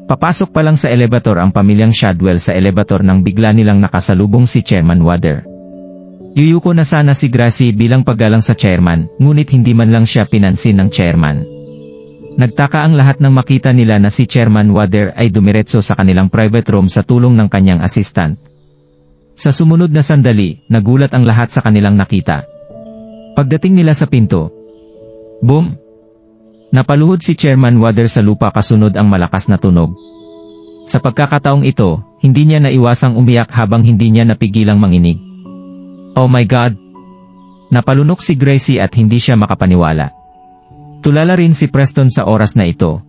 Papasok pa lang sa elevator ang pamilyang Shadwell sa elevator nang bigla nilang nakasalubong si Chairman Wader. Yuyuko na sana si Gracie bilang paggalang sa chairman, ngunit hindi man lang siya pinansin ng chairman. Nagtaka ang lahat nang makita nila na si Chairman Wader ay dumiretso sa kanilang private room sa tulong ng kanyang assistant. Sa sumunod na sandali, nagulat ang lahat sa kanilang nakita. Pagdating nila sa pinto, boom! Napaluhod si Chairman Wader sa lupa kasunod ang malakas na tunog. Sa pagkakataong ito, hindi niya naiwasang umiyak habang hindi niya napigilang manginig. Oh my God! Napalunok si Gracie at hindi siya makapaniwala. Tulala rin si Preston sa oras na ito.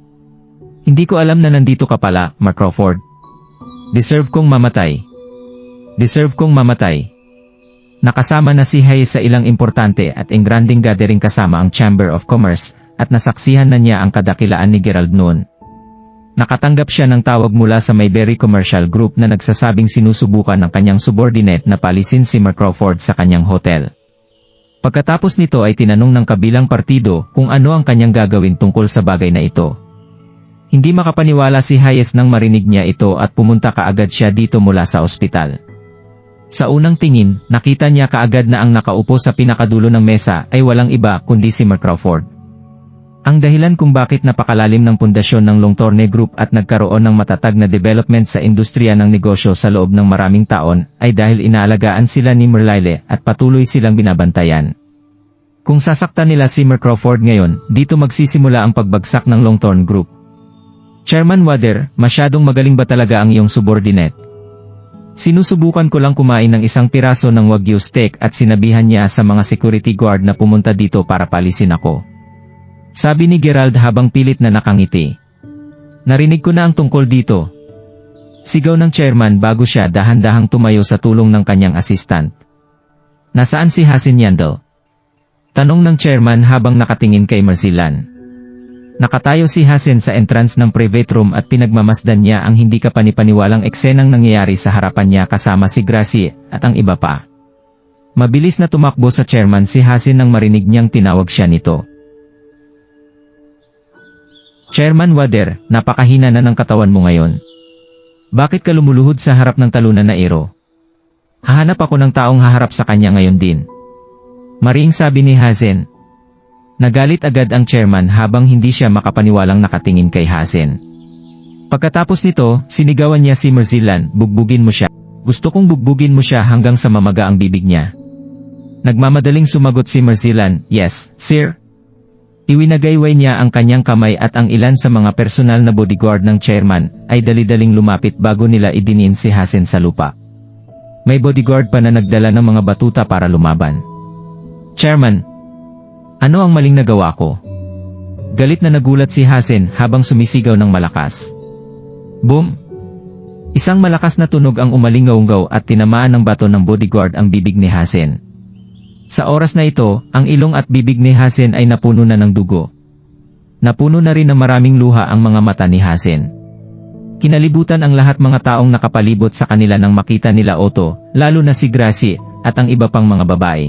Hindi ko alam na nandito ka pala, Mark Crawford. Deserve kong mamatay. Deserve kong mamatay. Nakasama na si Hayes sa ilang importante at engranding gathering kasama ang Chamber of Commerce at nasaksihan na niya ang kadakilaan ni Gerald noon. Nakatanggap siya ng tawag mula sa Mayberry Commercial Group na nagsasabing sinusubukan ng kanyang subordinate na palisin si Mark Crawford sa kanyang hotel. Pagkatapos nito ay tinanong ng kabilang partido kung ano ang kanyang gagawin tungkol sa bagay na ito. Hindi makapaniwala si Hayes nang marinig niya ito at pumunta kaagad siya dito mula sa ospital. Sa unang tingin, nakita niya kaagad na ang nakaupo sa pinakadulo ng mesa ay walang iba kundi si Mark Crawford. Ang dahilan kung bakit napakalalim ng pundasyon ng Longthorne Group at nagkaroon ng matatag na development sa industriya ng negosyo sa loob ng maraming taon ay dahil inaalagaan sila ni Merlyle at patuloy silang binabantayan. Kung sasaktan nila si Mark Crawford ngayon, dito magsisimula ang pagbagsak ng Longthorne Group. Chairman Wader, masyadong magaling ba talaga ang iyong subordinate? Sinusubukan ko lang kumain ng isang piraso ng Wagyu steak at sinabihan niya sa mga security guard na pumunta dito para palisin ako. Sabi ni Gerald habang pilit na nakangiti. Narinig ko na ang tungkol dito. Sigaw ng chairman bago siya dahan-dahang tumayo sa tulong ng kanyang assistant. Nasaan si Hasin Yandel? Tanong ng chairman habang nakatingin kay Merzilan. Nakatayo si Hasin sa entrance ng private room at pinagmamasdan niya ang hindi kapanipaniwalang eksenang nangyayari sa harapan niya kasama si Gracie at ang iba pa. Mabilis na tumakbo sa chairman si Hasin nang marinig niyang tinawag siya nito. Chairman Wader, napakahina na ng katawan mo ngayon. Bakit ka lumuluhod sa harap ng talunan na ero? Hahanap ako ng taong haharap sa kanya ngayon din. Mariing sabi ni Hazen. Nagalit agad ang chairman habang hindi siya makapaniwalang nakatingin kay Hazen. Pagkatapos nito, sinigawan niya si Merzilan, bugbugin mo siya. Gusto kong bugbugin mo siya hanggang sa mamaga ang bibig niya. Nagmamadaling sumagot si Merzilan, yes, sir. Iwinagayway niya ang kanyang kamay at ang ilan sa mga personal na bodyguard ng chairman ay dali-daling lumapit bago nila idinin si Hazen sa lupa. May bodyguard pa na nagdala ng mga batuta para lumaban. "Chairman, ano ang maling nagawa ko?" Galit na nagulat si Hazen habang sumisigaw ng malakas. Boom! Isang malakas na tunog ang umalingaw at tinamaan ng bato ng bodyguard ang bibig ni Hazen. Sa oras na ito, ang ilong at bibig ni Hazen ay napuno na ng dugo. Napuno na rin ng maraming luha ang mga mata ni Hazen. Kinalibutan ang lahat mga taong nakapalibot sa kanila nang makita nila Otto, lalo na si Gracie, at ang iba pang mga babae.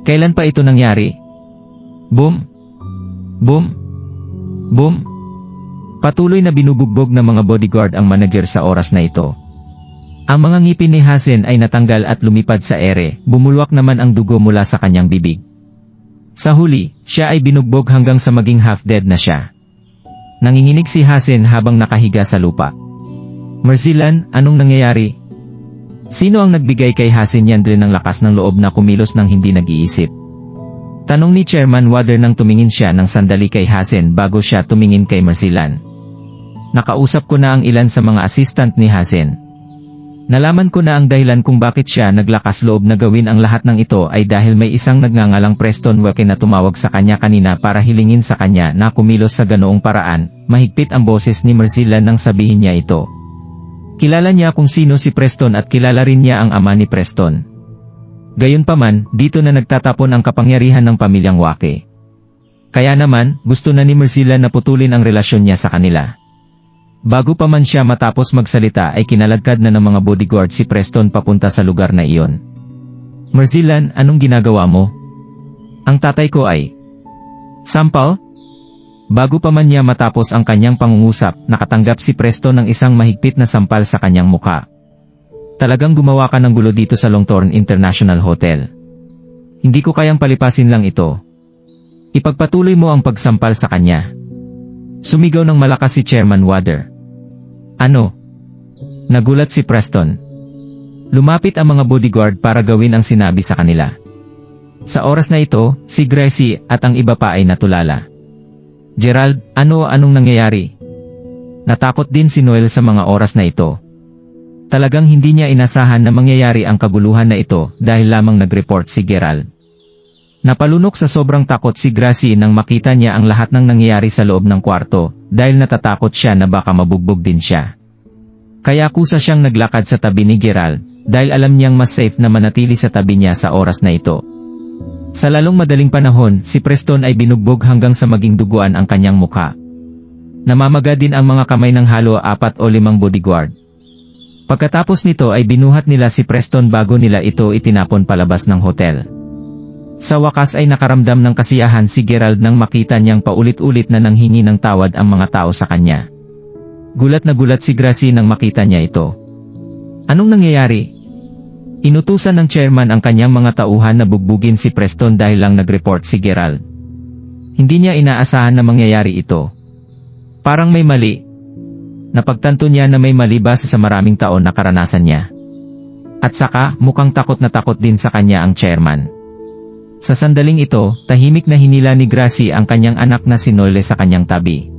Kailan pa ito nangyari? Boom! Boom! Boom! Patuloy na binubugbog ng mga bodyguard ang manager sa oras na ito. Ang mga ngipin ni Hazen ay natanggal at lumipad sa ere, bumulwak naman ang dugo mula sa kanyang bibig. Sa huli, siya ay binugbog hanggang sa maging half-dead na siya. Nanginginig si Hazen habang nakahiga sa lupa. "Merzilan, anong nangyayari? Sino ang nagbigay kay Hazen Yandle ng lakas ng loob na kumilos nang hindi nag-iisip?" Tanong ni Chairman Wader nang tumingin siya ng sandali kay Hazen bago siya tumingin kay Merzilan. "Nakausap ko na ang ilan sa mga assistant ni Hazen. Nalaman ko na ang dahilan kung bakit siya naglakas loob na gawin ang lahat ng ito ay dahil may isang nagngangalang Preston Wake na tumawag sa kanya kanina para hilingin sa kanya na kumilos sa ganoong paraan." Mahigpit ang boses ni Merzilan nang sabihin niya ito. Kilala niya kung sino si Preston at kilala rin niya ang ama ni Preston. Gayunpaman, dito na nagtatapon ang kapangyarihan ng pamilyang Wake. Kaya naman, gusto na ni Merzilan na putulin ang relasyon niya sa kanila. Bago pa man siya matapos magsalita ay kinaladkad na ng mga bodyguard si Preston papunta sa lugar na iyon. "Merzilan, anong ginagawa mo?" "Ang tatay ko ay..." "Sampal?" Bago pa man niya matapos ang kanyang pangungusap, nakatanggap si Preston ng isang mahigpit na sampal sa kanyang muka. "Talagang gumawa ka ng gulo dito sa Longthorn International Hotel. Hindi ko kayang palipasin lang ito. Ipagpatuloy mo ang pagsampal sa kanya." Sumigaw ng malakas si Chairman Wader. "Ano?" Nagulat si Preston. Lumapit ang mga bodyguard para gawin ang sinabi sa kanila. Sa oras na ito, si Gracie at ang iba pa ay natulala. "Gerald, anong nangyayari?" Natakot din si Noel sa mga oras na ito. Talagang hindi niya inasahan na mangyayari ang kaguluhan na ito dahil lamang nag-report si Gerald. Napalunok sa sobrang takot si Gracie nang makita niya ang lahat ng nangyayari sa loob ng kwarto, dahil natatakot siya na baka mabugbog din siya. Kaya kusa siyang naglakad sa tabi ni Gerald, dahil alam niyang mas safe na manatili sa tabi niya sa oras na ito. Sa lalong madaling panahon, si Preston ay binugbog hanggang sa maging duguan ang kanyang mukha. Namamaga din ang mga kamay ng halo 4 o 5 bodyguard. Pagkatapos nito ay binuhat nila si Preston bago nila ito itinapon palabas ng hotel. Sa wakas ay nakaramdam ng kasiyahan si Gerald nang makita niyang paulit-ulit na nanghingi ng tawad ang mga tao sa kanya. Gulat na gulat si Gracie nang makita niya ito. Anong nangyayari? Inutusan ng chairman ang kanyang mga tauhan na bugbugin si Preston dahil lang nag-report si Gerald. Hindi niya inaasahan na mangyayari ito. Parang may mali. Napagtanto niya na may mali base sa maraming taon na karanasan niya. At saka, mukhang takot na takot din sa kanya ang chairman. Sa sandaling ito, tahimik na hinila ni Gracie ang kanyang anak na si Noelle sa kanyang tabi.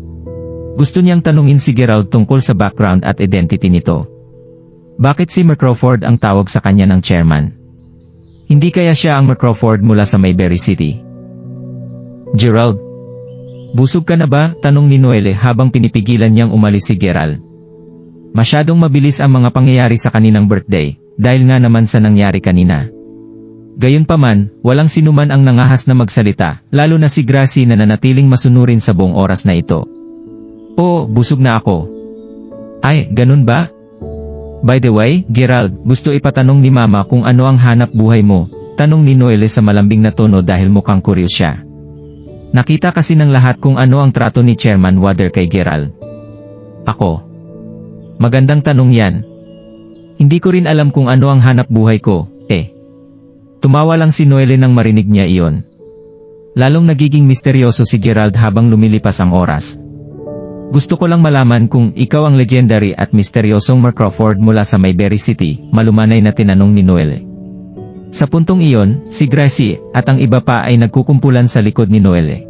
Gusto niyang tanungin si Gerald tungkol sa background at identity nito. Bakit si Crawford ang tawag sa kanya ng chairman? Hindi kaya siya ang Crawford mula sa Mayberry City? "Gerald, busog ka na ba?" tanong ni Noelle habang pinipigilan niyang umalis si Gerald. Masyadong mabilis ang mga pangyayari sa kaninang birthday, dahil nga naman sa nangyari kanina. Gayunpaman, walang sinuman ang nangahas na magsalita, lalo na si Gracie na nanatiling masunurin sa buong oras na ito. "Oo, busog na ako." "Ay, ganun ba? By the way, Gerald, gusto ipatanong ni Mama kung ano ang hanap buhay mo," tanong ni Noelle sa malambing na tono dahil mukhang curious siya. Nakita kasi ng lahat kung ano ang trato ni Chairman Wader kay Gerald. "Ako? Magandang tanong yan. Hindi ko rin alam kung ano ang hanap buhay ko, eh." Tumawa lang si Noelle nang marinig niya iyon. Lalong nagiging misteryoso si Gerald habang lumilipas ang oras. "Gusto ko lang malaman kung ikaw ang legendary at misteryosong Crawford mula sa Mayberry City," malumanay na tinanong ni Noelle. Sa puntong iyon, si Gracie at ang iba pa ay nagkukumpulan sa likod ni Noelle.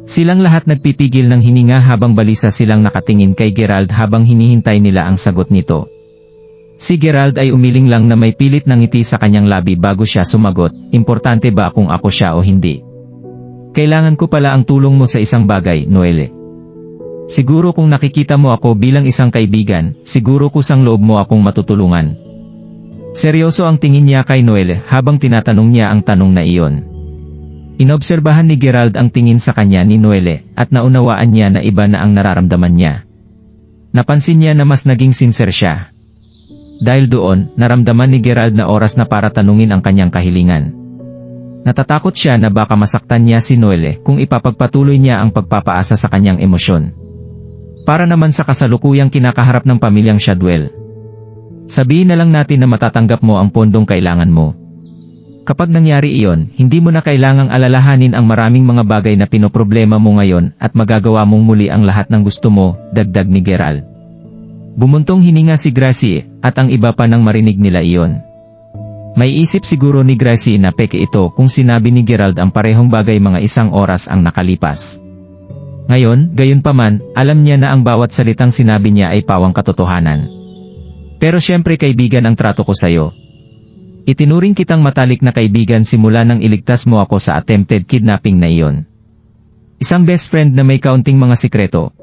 Silang lahat nagpipigil ng hininga habang balisa silang nakatingin kay Gerald habang hinihintay nila ang sagot nito. Si Gerald ay umiling lang na may pilit ng ngiti sa kanyang labi bago siya sumagot, importante ba kung ako siya o hindi? Kailangan ko pala ang tulong mo sa isang bagay, Noelle. Siguro kung nakikita mo ako bilang isang kaibigan, siguro kusang loob mo akong matutulungan. Seryoso ang tingin niya kay Noelle habang tinatanong niya ang tanong na iyon. Inobserbahan ni Gerald ang tingin sa kanya ni Noelle at naunawaan niya na iba na ang nararamdaman niya. Napansin niya na mas naging sincere siya. Dahil doon, naramdaman ni Gerald na oras na para tanungin ang kanyang kahilingan. Natatakot siya na baka masaktan niya si Noelle kung ipapagpatuloy niya ang pagpapaasa sa kanyang emosyon. Para naman sa kasalukuyang kinakaharap ng pamilyang Shadwell. Sabihin na lang natin na matatanggap mo ang pondong kailangan mo. Kapag nangyari iyon, hindi mo na kailangang alalahanin ang maraming mga bagay na pinoproblema mo ngayon at magagawa mong muli ang lahat ng gusto mo, dagdag ni Gerald. Bumuntong hininga si Gracie, at ang iba pa nang marinig nila iyon. May isip siguro ni Gracie na peke ito kung sinabi ni Gerald ang parehong bagay mga isang oras ang nakalipas. Ngayon, gayunpaman, alam niya na ang bawat salitang sinabi niya ay pawang katotohanan. Pero syempre kaibigan ang trato ko sayo. Itinuring kitang matalik na kaibigan simula nang iligtas mo ako sa attempted kidnapping na iyon. Isang best friend na may kaunting mga sikreto.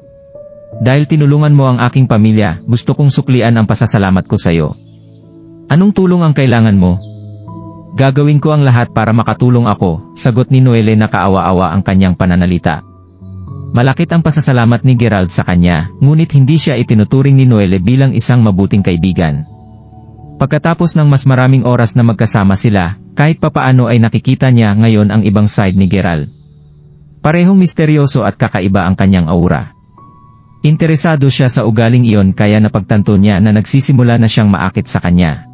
Dahil tinulungan mo ang aking pamilya, gusto kong suklian ang pasasalamat ko sayo. Anong tulong ang kailangan mo? Gagawin ko ang lahat para makatulong ako, sagot ni Noelle na kaawa-awa ang kanyang pananalita. Malakit ang pasasalamat ni Gerald sa kanya, ngunit hindi siya itinuturing ni Noelle bilang isang mabuting kaibigan. Pagkatapos ng mas maraming oras na magkasama sila, kahit papaano ay nakikita niya ngayon ang ibang side ni Gerald. Parehong misteryoso at kakaiba ang kanyang aura. Interesado siya sa ugaling iyon kaya napagtanto niya na nagsisimula na siyang maakit sa kanya.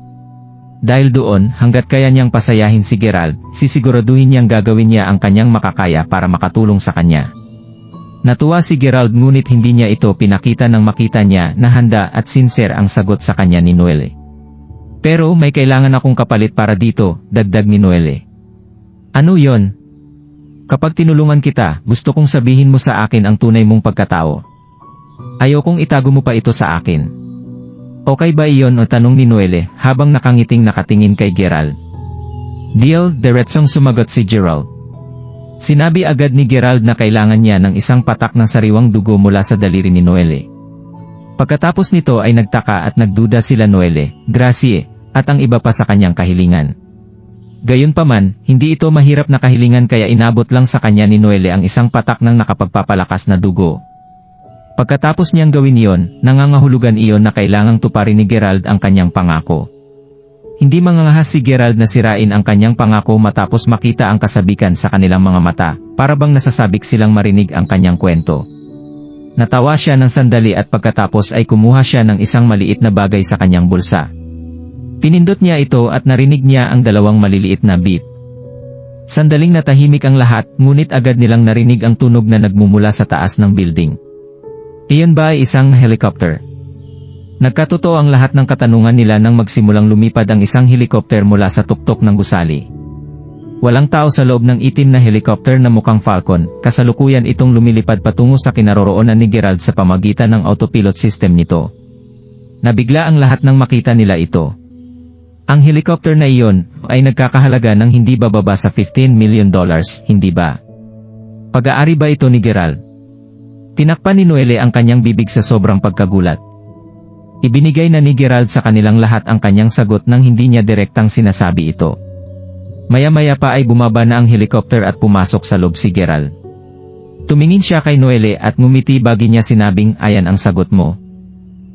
Dahil doon, hanggat kaya niyang pasayahin si Gerald, sisiguraduhin niyang gagawin niya ang kanyang makakaya para makatulong sa kanya. Natuwa si Gerald ngunit hindi niya ito pinakita nang makita niya na handa at sincere ang sagot sa kanya ni Noelle. Pero may kailangan akong kapalit para dito, dagdag ni Noelle. Ano yon? Kapag tinulungan kita, gusto kong sabihin mo sa akin ang tunay mong pagkatao. Ayokong itago mo pa ito sa akin. Okay ba iyon o tanong ni Noelle habang nakangiting nakatingin kay Gerald? Deal, diretsong sumagot si Gerald. Sinabi agad ni Gerald na kailangan niya ng isang patak ng sariwang dugo mula sa daliri ni Noelle. Pagkatapos nito ay nagtaka at nagduda sila Noelle, Gracie, at ang iba pa sa kanyang kahilingan. Gayunpaman, hindi ito mahirap na kahilingan kaya inabot lang sa kanya ni Noelle ang isang patak ng nakapagpapalakas na dugo. Pagkatapos niyang gawin iyon, nangangahulugan iyon na kailangang tuparin ni Gerald ang kanyang pangako. Hindi mangangahas si Gerald na sirain ang kanyang pangako matapos makita ang kasabikan sa kanilang mga mata, para bang nasasabik silang marinig ang kanyang kwento. Natawa siya ng sandali at pagkatapos ay kumuha siya ng isang maliit na bagay sa kanyang bulsa. Pinindot niya ito at narinig niya ang dalawang maliliit na beep. Sandaling natahimik ang lahat, ngunit agad nilang narinig ang tunog na nagmumula sa taas ng building. Iyon ba ay isang helicopter? Nagkatotoo ang lahat ng katanungan nila nang magsimulang lumipad ang isang helicopter mula sa tuktok ng gusali. Walang tao sa loob ng itim na helicopter na mukhang Falcon, kasalukuyan itong lumilipad patungo sa kinaroroonan ni Gerald sa pamagitan ng autopilot system nito. Nabigla ang lahat nang makita nila ito. Ang helicopter na iyon ay nagkakahalaga ng hindi bababa sa $15 million, hindi ba? Pag-aari ba ito ni Gerald? Tinakpan ni Noelle ang kanyang bibig sa sobrang pagkagulat. Ibinigay na ni Gerald sa kanilang lahat ang kanyang sagot nang hindi niya direktang sinasabi ito. Maya-maya pa ay bumaba na ang helicopter at pumasok sa loob si Gerald. Tumingin siya kay Noelle at ngumiti bago niya sinabing, ayan ang sagot mo.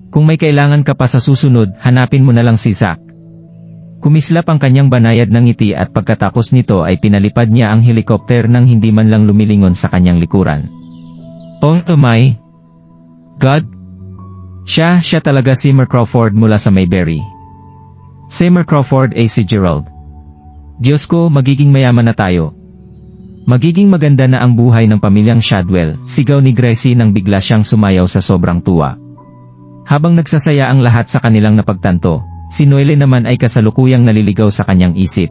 Kung may kailangan ka pa sa susunod, hanapin mo na lang si Zack. Kumislap ang kanyang banayad ng ngiti at pagkatapos nito ay pinalipad niya ang helicopter nang hindi man lang lumilingon sa kanyang likuran. Oh my God! Siya talaga si Seymour Crawford mula sa Mayberry. Seymour Crawford ay si Gerald. Diyos ko, magiging mayaman na tayo. Magiging maganda na ang buhay ng pamilyang Shadwell, sigaw ni Gracie nang bigla siyang sumayaw sa sobrang tuwa. Habang nagsasaya ang lahat sa kanilang napagtanto, si Noelle naman ay kasalukuyang naliligaw sa kanyang isip.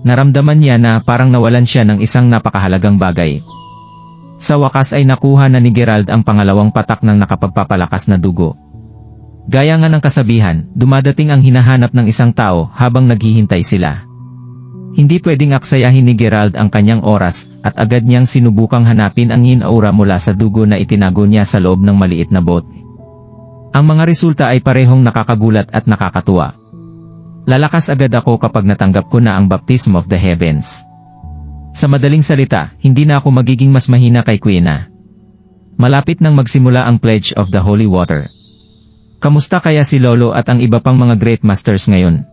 Naramdaman niya na parang nawalan siya ng isang napakahalagang bagay. Sa wakas ay nakuha na ni Gerald ang pangalawang patak ng nakapagpapalakas na dugo. Gaya nga ng kasabihan, dumadating ang hinahanap ng isang tao habang naghihintay sila. Hindi pwedeng aksayahin ni Gerald ang kanyang oras at agad niyang sinubukang hanapin ang yin aura mula sa dugo na itinago niya sa loob ng maliit na bote. Ang mga resulta ay parehong nakakagulat at nakakatuwa. Lalakas agad ako kapag natanggap ko na ang baptism of the heavens. Sa madaling salita, hindi na ako magiging mas mahina kay Quina. Malapit nang magsimula ang Pledge of the Holy Water. Kamusta kaya si Lolo at ang iba pang mga Great Masters ngayon?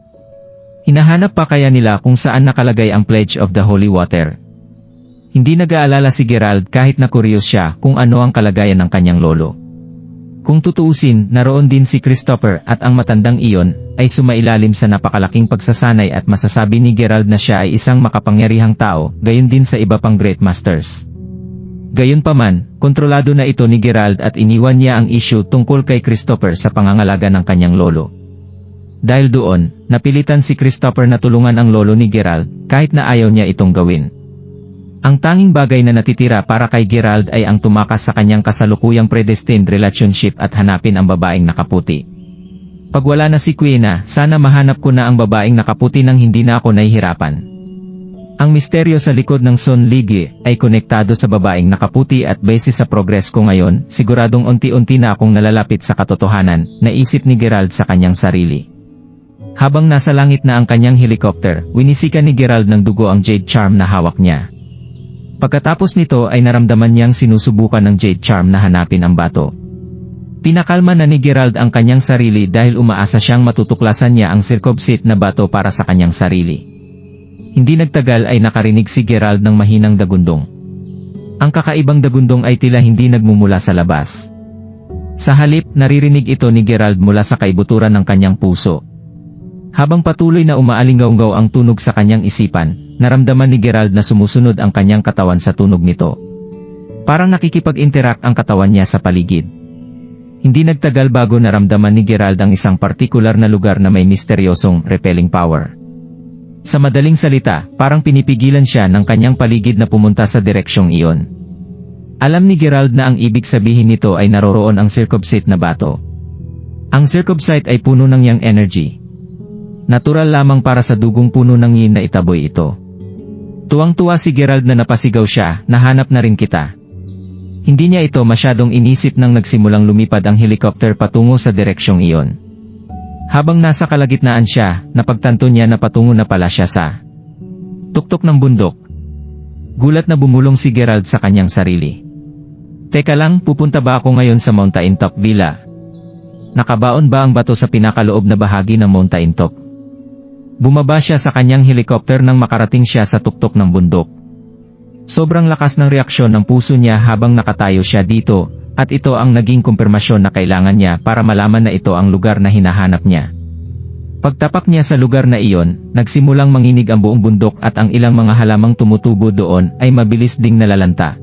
Hinahanap pa kaya nila kung saan nakalagay ang Pledge of the Holy Water? Hindi nag-aalala si Gerald kahit na curious siya kung ano ang kalagayan ng kanyang lolo. Kung tutuusin, naroon din si Christopher at ang matandang iyon ay sumailalim sa napakalaking pagsasanay at masasabi ni Gerald na siya ay isang makapangyarihang tao, gayon din sa iba pang Great Masters. Gayunpaman, kontrolado na ito ni Gerald at iniwan niya ang issue tungkol kay Christopher sa pangangalaga ng kanyang lolo. Dahil doon, napilitan si Christopher na tulungan ang lolo ni Gerald kahit na ayaw niya itong gawin. Ang tanging bagay na natitira para kay Gerald ay ang tumakas sa kanyang kasalukuyang predestined relationship at hanapin ang babaeng nakaputi. Pag wala na si Quina, sana mahanap ko na ang babaeng nakaputi nang hindi na ako nahihirapan. Ang misteryo sa likod ng Sun Ligi ay konektado sa babaeng nakaputi at base sa progress ko ngayon, siguradong unti-unti na akong nalalapit sa katotohanan, naisip ni Gerald sa kanyang sarili. Habang nasa langit na ang kanyang helicopter, winisikan ni Gerald ng dugo ang Jade Charm na hawak niya. Pagkatapos nito ay naramdaman niyang sinusubukan ng Jade Charm na hanapin ang bato. Pinakalma na ni Gerald ang kanyang sarili dahil umaasa siyang matutuklasan niya ang circumsit na bato para sa kanyang sarili. Hindi nagtagal ay nakarinig si Gerald ng mahinang dagundong. Ang kakaibang dagundong ay tila hindi nagmumula sa labas. Sa halip, naririnig ito ni Gerald mula sa kaibuturan ng kanyang puso. Habang patuloy na umaalinggaw-ngaw ang tunog sa kanyang isipan, naramdaman ni Gerald na sumusunod ang kanyang katawan sa tunog nito. Parang nakikipag-interact ang katawan niya sa paligid. Hindi nagtagal bago naramdaman ni Gerald ang isang partikular na lugar na may misteryosong repelling power. Sa madaling salita, parang pinipigilan siya ng kanyang paligid na pumunta sa direksyong iyon. Alam ni Gerald na ang ibig sabihin nito ay naroroon ang circumsit na bato. Ang circumsite ay puno ng yang energy. Natural lamang para sa dugong puno ng yin na itaboy ito. Tuwang-tuwa si Gerald na napasigaw siya, nahanap na rin kita. Hindi niya ito masyadong inisip nang nagsimulang lumipad ang helicopter patungo sa direksyong iyon. Habang nasa kalagitnaan siya, napagtanto niya na patungo na pala siya sa tuktok ng bundok. Gulat na bumulong si Gerald sa kanyang sarili. Teka lang, pupunta ba ako ngayon sa Mountain Top Villa? Nakabaon ba ang bato sa pinakaloob na bahagi ng Mountain Top? Bumaba siya sa kanyang helicopter nang makarating siya sa tuktok ng bundok. Sobrang lakas ng reaksyon ng puso niya habang nakatayo siya dito, at ito ang naging kumpirmasyon na kailangan niya para malaman na ito ang lugar na hinahanap niya. Pagtapak niya sa lugar na iyon, nagsimulang manginig ang buong bundok at ang ilang mga halamang tumutubo doon ay mabilis ding nalalanta.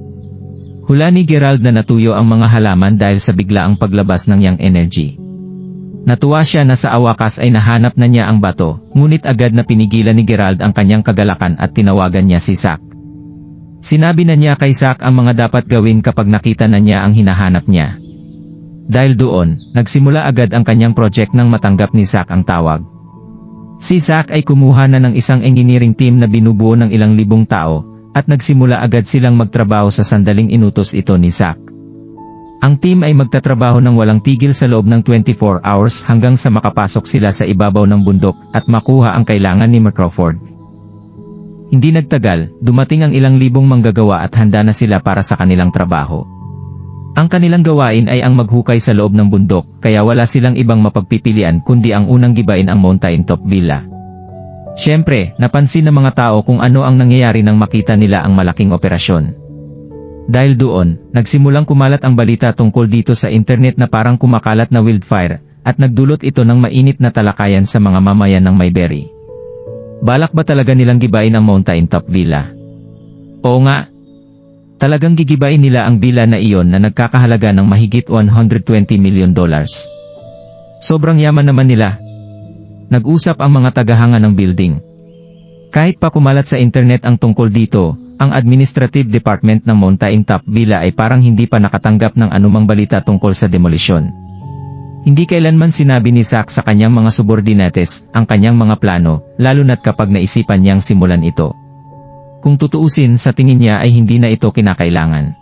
Hula ni Gerald na natuyo ang mga halaman dahil sa biglaang paglabas ng yang energy. Natuwa siya na sa awakas ay nahanap na niya ang bato, ngunit agad na pinigilan ni Gerald ang kanyang kagalakan at tinawagan niya si Zack. Sinabi na niya kay Zack ang mga dapat gawin kapag nakita na niya ang hinahanap niya. Dahil doon, nagsimula agad ang kanyang project nang matanggap ni Zack ang tawag. Si Zack ay kumuha na ng isang engineering team na binubuo ng ilang libong tao, at nagsimula agad silang magtrabaho sa sandaling inutos ito ni Zack. Ang team ay magtatrabaho ng walang tigil sa loob ng 24 hours hanggang sa makapasok sila sa ibabaw ng bundok at makuha ang kailangan ni Crawford. Hindi nagtagal, dumating ang ilang libong manggagawa at handa na sila para sa kanilang trabaho. Ang kanilang gawain ay ang maghukay sa loob ng bundok, kaya wala silang ibang mapagpipilian kundi ang unang gibain ang Mountain Top Villa. Siyempre, napansin ng mga tao kung ano ang nangyayari nang makita nila ang malaking operasyon. Dahil doon, nagsimulang kumalat ang balita tungkol dito sa internet na parang kumakalat na wildfire, at nagdulot ito ng mainit na talakayan sa mga mamayan ng Mayberry. Balak ba talaga nilang gibain ang Mountain Top Villa? Oo nga. Talagang gigibain nila ang villa na iyon na nagkakahalaga ng mahigit $120 million. Sobrang yaman naman nila. Nag-usap ang mga tagahanga ng building. Kahit pa kumalat sa internet ang tungkol dito, ang Administrative Department ng Mountain Top Villa ay parang hindi pa nakatanggap ng anumang balita tungkol sa demolisyon. Hindi kailanman sinabi ni Zack sa kanyang mga subordinates ang kanyang mga plano, lalo na't kapag naisipan niyang simulan ito. Kung tutuusin, sa tingin niya ay hindi na ito kinakailangan.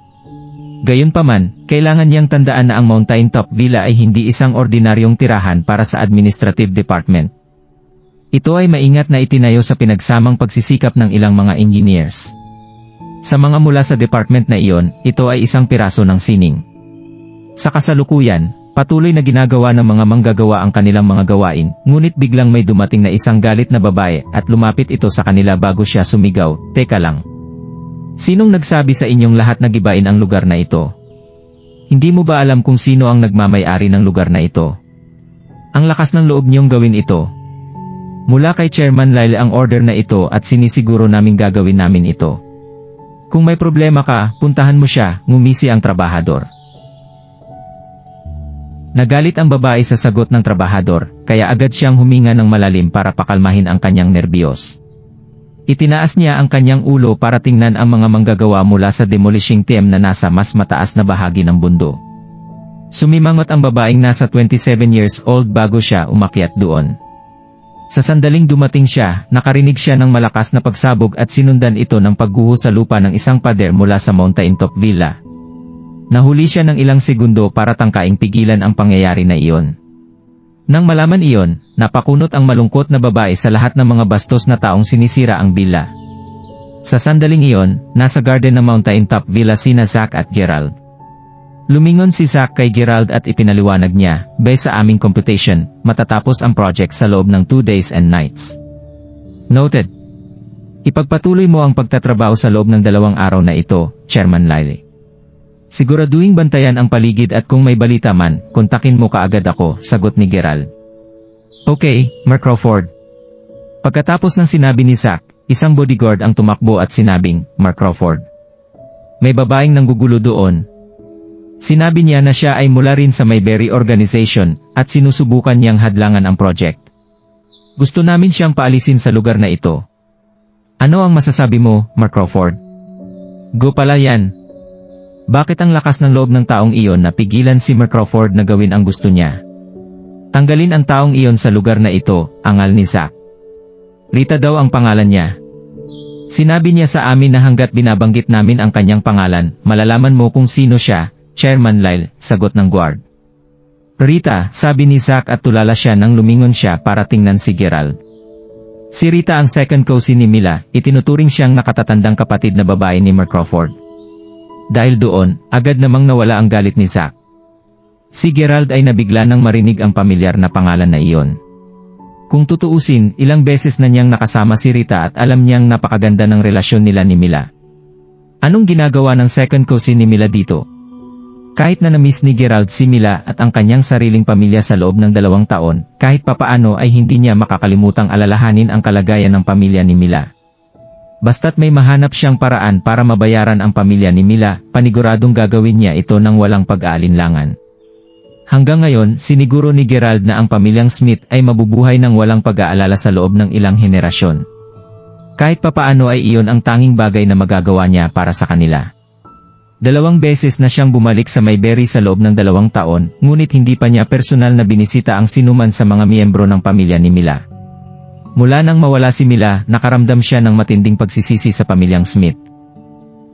Gayunpaman, kailangan niyang tandaan na ang Mountain Top Villa ay hindi isang ordinaryong tirahan para sa Administrative Department. Ito ay maingat na itinayo sa pinagsamang pagsisikap ng ilang mga engineers. Sa mga mula sa department na iyon, ito ay isang piraso ng sining. Sa kasalukuyan, patuloy na ginagawa ng mga manggagawa ang kanilang mga gawain, ngunit biglang may dumating na isang galit na babae at lumapit ito sa kanila bago siya sumigaw, "Teka lang. Sinong nagsabi sa inyong lahat na gibain ang lugar na ito? Hindi mo ba alam kung sino ang nagmamay-ari ng lugar na ito? Ang lakas ng loob niyong gawin ito. Mula kay Chairman Lyle ang order na ito at sinisiguro naming gagawin namin ito. Kung may problema ka, puntahan mo siya," ngumisi ang trabahador. Nagalit ang babae sa sagot ng trabahador, kaya agad siyang huminga ng malalim para pakalmahin ang kanyang nerbiyos. Itinaas niya ang kanyang ulo para tingnan ang mga manggagawa mula sa demolishing team na nasa mas mataas na bahagi ng bundo. Sumimangot ang babaeng nasa 27 years old bago siya umakyat doon. Sa sandaling dumating siya, nakarinig siya ng malakas na pagsabog at sinundan ito ng pagguho sa lupa ng isang pader mula sa Mountain Top Villa. Nahuli siya ng ilang segundo para tangkaing pigilan ang pangyayari na iyon. Nang malaman iyon, napakunot ang malungkot na babae sa lahat ng mga bastos na taong sinisira ang villa. Sa sandaling iyon, nasa garden ng Mountain Top Villa sina Zack at Gerald. Lumingon si Zack kay Gerald at ipinaliwanag niya, "Base sa aming computation, matatapos ang project sa loob ng 2 days and nights. Noted. Ipagpatuloy mo ang pagtatrabaho sa loob ng 2 araw na ito, Chairman Lyle. Siguraduhing bantayan ang paligid at kung may balita man, kontakin mo kaagad ako," sagot ni Gerald. "Okay, Mark Crawford." Pagkatapos ng sinabi ni Zack, isang bodyguard ang tumakbo at sinabing, "Mark Crawford. May babaeng nanggugulo doon." Sinabi niya na siya ay mula rin sa Mayberry Organization, at sinusubukan niyang hadlangan ang project. "Gusto namin siyang paalisin sa lugar na ito. Ano ang masasabi mo, Mark Crawford?" "Go pala yan. Bakit ang lakas ng loob ng taong iyon na pigilan si Mark Crawford na gawin ang gusto niya? Tanggalin ang taong iyon sa lugar na ito," angal ni Zack. "Rita daw ang pangalan niya. Sinabi niya sa amin na hanggat binabanggit namin ang kanyang pangalan, malalaman mo kung sino siya, Chairman Lyle," sagot ng guard. "Rita," sabi ni Zack at tulala siya nang lumingon siya para tingnan si Gerald. Si Rita ang second cousin ni Mila, itinuturing siyang nakatatandang kapatid na babae ni Mark Crawford. Dahil doon, agad namang nawala ang galit ni Zack. Si Gerald ay nabigla nang marinig ang pamilyar na pangalan na iyon. Kung tutuusin, ilang beses na niyang nakasama si Rita at alam niyang napakaganda ng relasyon nila ni Mila. Anong ginagawa ng second cousin ni Mila dito? Kahit na na-miss ni Gerald si Mila at ang kanyang sariling pamilya sa loob ng 2 taon, kahit papaano ay hindi niya makakalimutang alalahanin ang kalagayan ng pamilya ni Mila. Basta't may mahanap siyang paraan para mabayaran ang pamilya ni Mila, paniguradong gagawin niya ito nang walang pag-aalinlangan. Hanggang ngayon, siniguro ni Gerald na ang pamilyang Smith ay mabubuhay ng walang pag-aalala sa loob ng ilang henerasyon. Kahit papaano ay iyon ang tanging bagay na magagawa niya para sa kanila. 2 beses na siyang bumalik sa Mayberry sa loob ng 2 taon, ngunit hindi pa niya personal na binisita ang sinuman sa mga miyembro ng pamilya ni Mila. Mula nang mawala si Mila, nakaramdam siya ng matinding pagsisisi sa pamilyang Smith.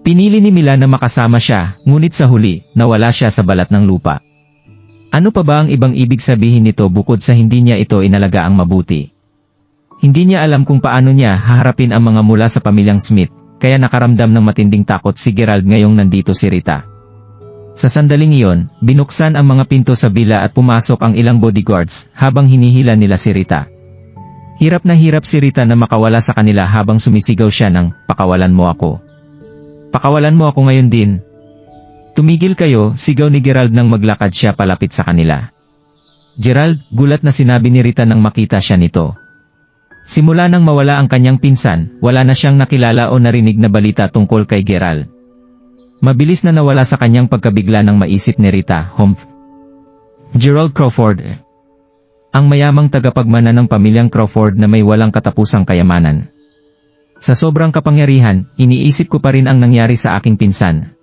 Pinili ni Mila na makasama siya, ngunit sa huli, nawala siya sa balat ng lupa. Ano pa ba ang ibang ibig sabihin nito bukod sa hindi niya ito inalagaang mabuti? Hindi niya alam kung paano niya haharapin ang mga mula sa pamilyang Smith, kaya nakaramdam ng matinding takot si Gerald ngayong nandito si Rita. Sa sandaling iyon, binuksan ang mga pinto sa villa at pumasok ang ilang bodyguards habang hinihila nila si Rita. Hirap na hirap si Rita na makawala sa kanila habang sumisigaw siya ng, "Pakawalan mo ako. Pakawalan mo ako ngayon din." "Tumigil kayo," sigaw ni Gerald nang maglakad siya palapit sa kanila. "Gerald," gulat na sinabi ni Rita nang makita siya nito. Simula nang mawala ang kanyang pinsan, wala na siyang nakilala o narinig na balita tungkol kay Gerald. Mabilis na nawala sa kanyang pagkabigla nang maisip ni Rita, Gerald Crawford. Ang mayamang tagapagmana ng pamilyang Crawford na may walang katapusang kayamanan. Sa sobrang kapangyarihan, iniisip ko pa rin ang nangyari sa aking pinsan.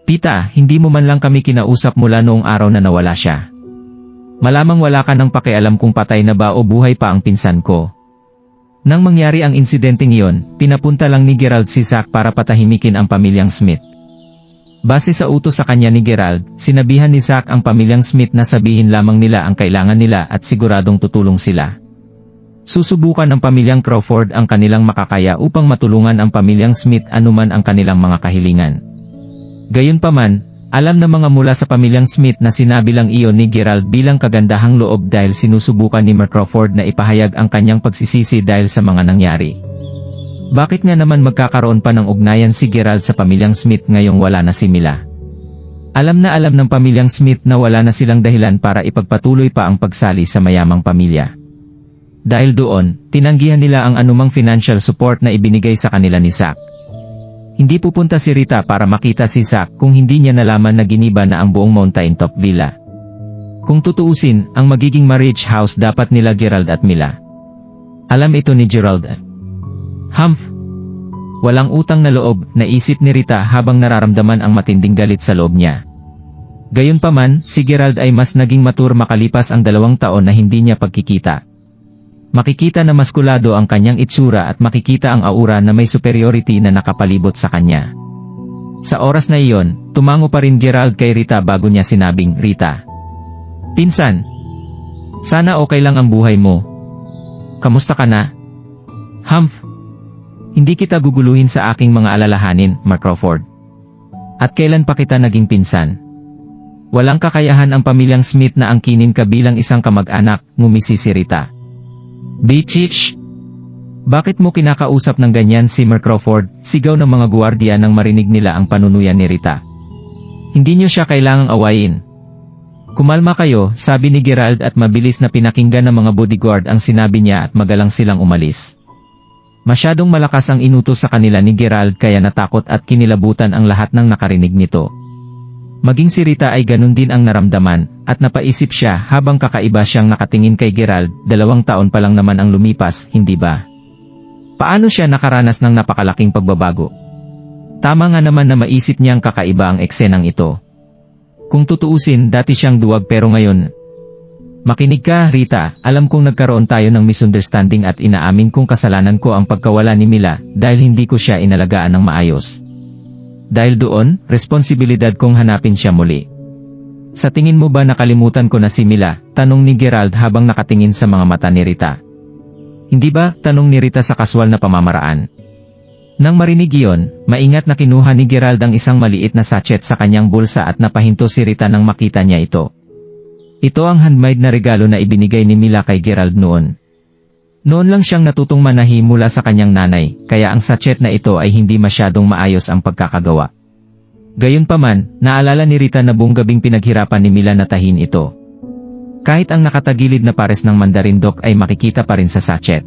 Tita, hindi mo man lang kami kinausap mula noong araw na nawala siya. Malamang wala ka ng pakialam kung patay na ba o buhay pa ang pinsan ko. Nang mangyari ang insidenteng iyon, pinapunta lang ni Gerald si Zack para patahimikin ang pamilyang Smith. Base sa utos sa kanya ni Gerald, sinabihan ni Zack ang pamilyang Smith na sabihin lamang nila ang kailangan nila at siguradong tutulong sila. Susubukan ng pamilyang Crawford ang kanilang makakaya upang matulungan ang pamilyang Smith anuman ang kanilang mga kahilingan. Gayunpaman, alam ng mga mula sa pamilyang Smith na sinabi lang iyon ni Gerald bilang kagandahang loob dahil sinusubukan ni Mark Crawford na ipahayag ang kanyang pagsisisi dahil sa mga nangyari. Bakit nga naman magkakaroon pa ng ugnayan si Gerald sa pamilyang Smith ngayong wala na si Mila? Alam na alam ng pamilyang Smith na wala na silang dahilan para ipagpatuloy pa ang pagsali sa mayamang pamilya. Dahil doon, tinanggihan nila ang anumang financial support na ibinigay sa kanila ni Zack. Hindi pupunta si Rita para makita si Zack kung hindi niya nalaman na giniba na ang buong Mountain Top Villa. Kung tutuusin, ang magiging marriage house dapat nila Gerald at Mila. Alam ito ni Gerald. Humph! Walang utang na loob, naisip ni Rita habang nararamdaman ang matinding galit sa loob niya. Gayunpaman, si Gerald ay mas naging matur makalipas ang 2 taon na hindi niya pagkikita. Makikita na maskulado ang kanyang itsura at makikita ang aura na may superiority na nakapalibot sa kanya. Sa oras na iyon, tumango pa rin Gerald kay Rita bago niya sinabing, Rita. Pinsan! Sana okay lang ang buhay mo. Kamusta ka na? Humph! Hindi kita guguluhin sa aking mga alalahanin, Mark Crawford. At kailan pa kita naging pinsan? Walang kakayahan ang pamilyang Smith na angkinin ka bilang isang kamag-anak, ngumisi si Rita. Bitch! Bakit mo kinakausap ng ganyan si Mark Crawford? Sigaw ng mga guwardiya nang marinig nila ang panunuyan ni Rita. Hindi niyo siya kailangang awayin. Kumalma kayo, sabi ni Gerald at mabilis na pinakinggan ng mga bodyguard ang sinabi niya at magalang silang umalis. Masyadong malakas ang inutos sa kanila ni Gerald kaya natakot at kinilabutan ang lahat ng nakarinig nito. Maging si Rita ay ganun din ang naramdaman, at napaisip siya habang kakaiba siyang nakatingin kay Gerald, 2 taon pa lang naman ang lumipas, hindi ba? Paano siya nakaranas ng napakalaking pagbabago? Tama nga naman na maisip niyang kakaiba ang eksenang ito. Kung tutuusin, dati siyang duwag pero ngayon. Makinig ka, Rita, alam kong nagkaroon tayo ng misunderstanding at inaamin kong kasalanan ko ang pagkawala ni Mila dahil hindi ko siya inalagaan ng maayos. Dahil doon, responsibilidad kong hanapin siya muli. Sa tingin mo ba nakalimutan ko na si Mila? Tanong ni Gerald habang nakatingin sa mga mata ni Rita. Hindi ba? Tanong ni Rita sa kaswal na pamamaraan. Nang marinig iyon, maingat na kinuha ni Gerald ang isang maliit na sachet sa kanyang bulsa at napahinto si Rita nang makita niya ito. Ito ang handmade na regalo na ibinigay ni Mila kay Gerald noon. Noon lang siyang natutong manahi mula sa kanyang nanay, kaya ang sachet na ito ay hindi masyadong maayos ang pagkakagawa. Gayunpaman, naalala ni Rita na buong gabing pinaghirapan ni Mila na tahin ito. Kahit ang nakatagilid na pares ng mandarindok ay makikita pa rin sa sachet.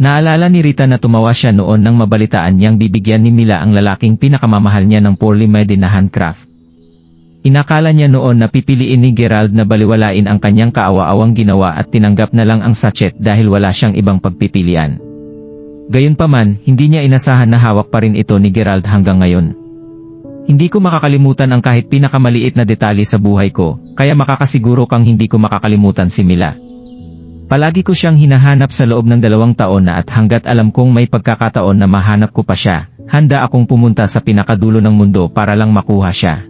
Naalala ni Rita na tumawa siya noon nang mabalitaan niyang bibigyan ni Mila ang lalaking pinakamamahal niya ng poorly made na handcraft. Inakala niya noon na pipiliin ni Gerald na baliwalain ang kanyang kaawa-awang ginawa at tinanggap na lang ang sachet dahil wala siyang ibang pagpipilian. Gayunpaman, hindi niya inasahan na hawak pa rin ito ni Gerald hanggang ngayon. Hindi ko makakalimutan ang kahit pinakamaliit na detalye sa buhay ko, kaya makakasiguro kang hindi ko makakalimutan si Mila. Palagi ko siyang hinahanap sa loob ng 2 taon na at hanggat alam kong may pagkakataon na mahanap ko pa siya, handa akong pumunta sa pinakadulo ng mundo para lang makuha siya.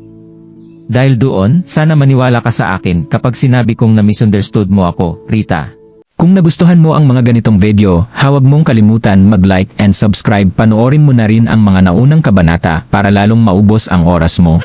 Dahil doon, sana maniwala ka sa akin kapag sinabi kong na misunderstood mo ako, Rita. Kung nagustuhan mo ang mga ganitong video, huwag mong kalimutan mag-like and subscribe. Panoorin mo na rin ang mga naunang kabanata para lalong maubos ang oras mo.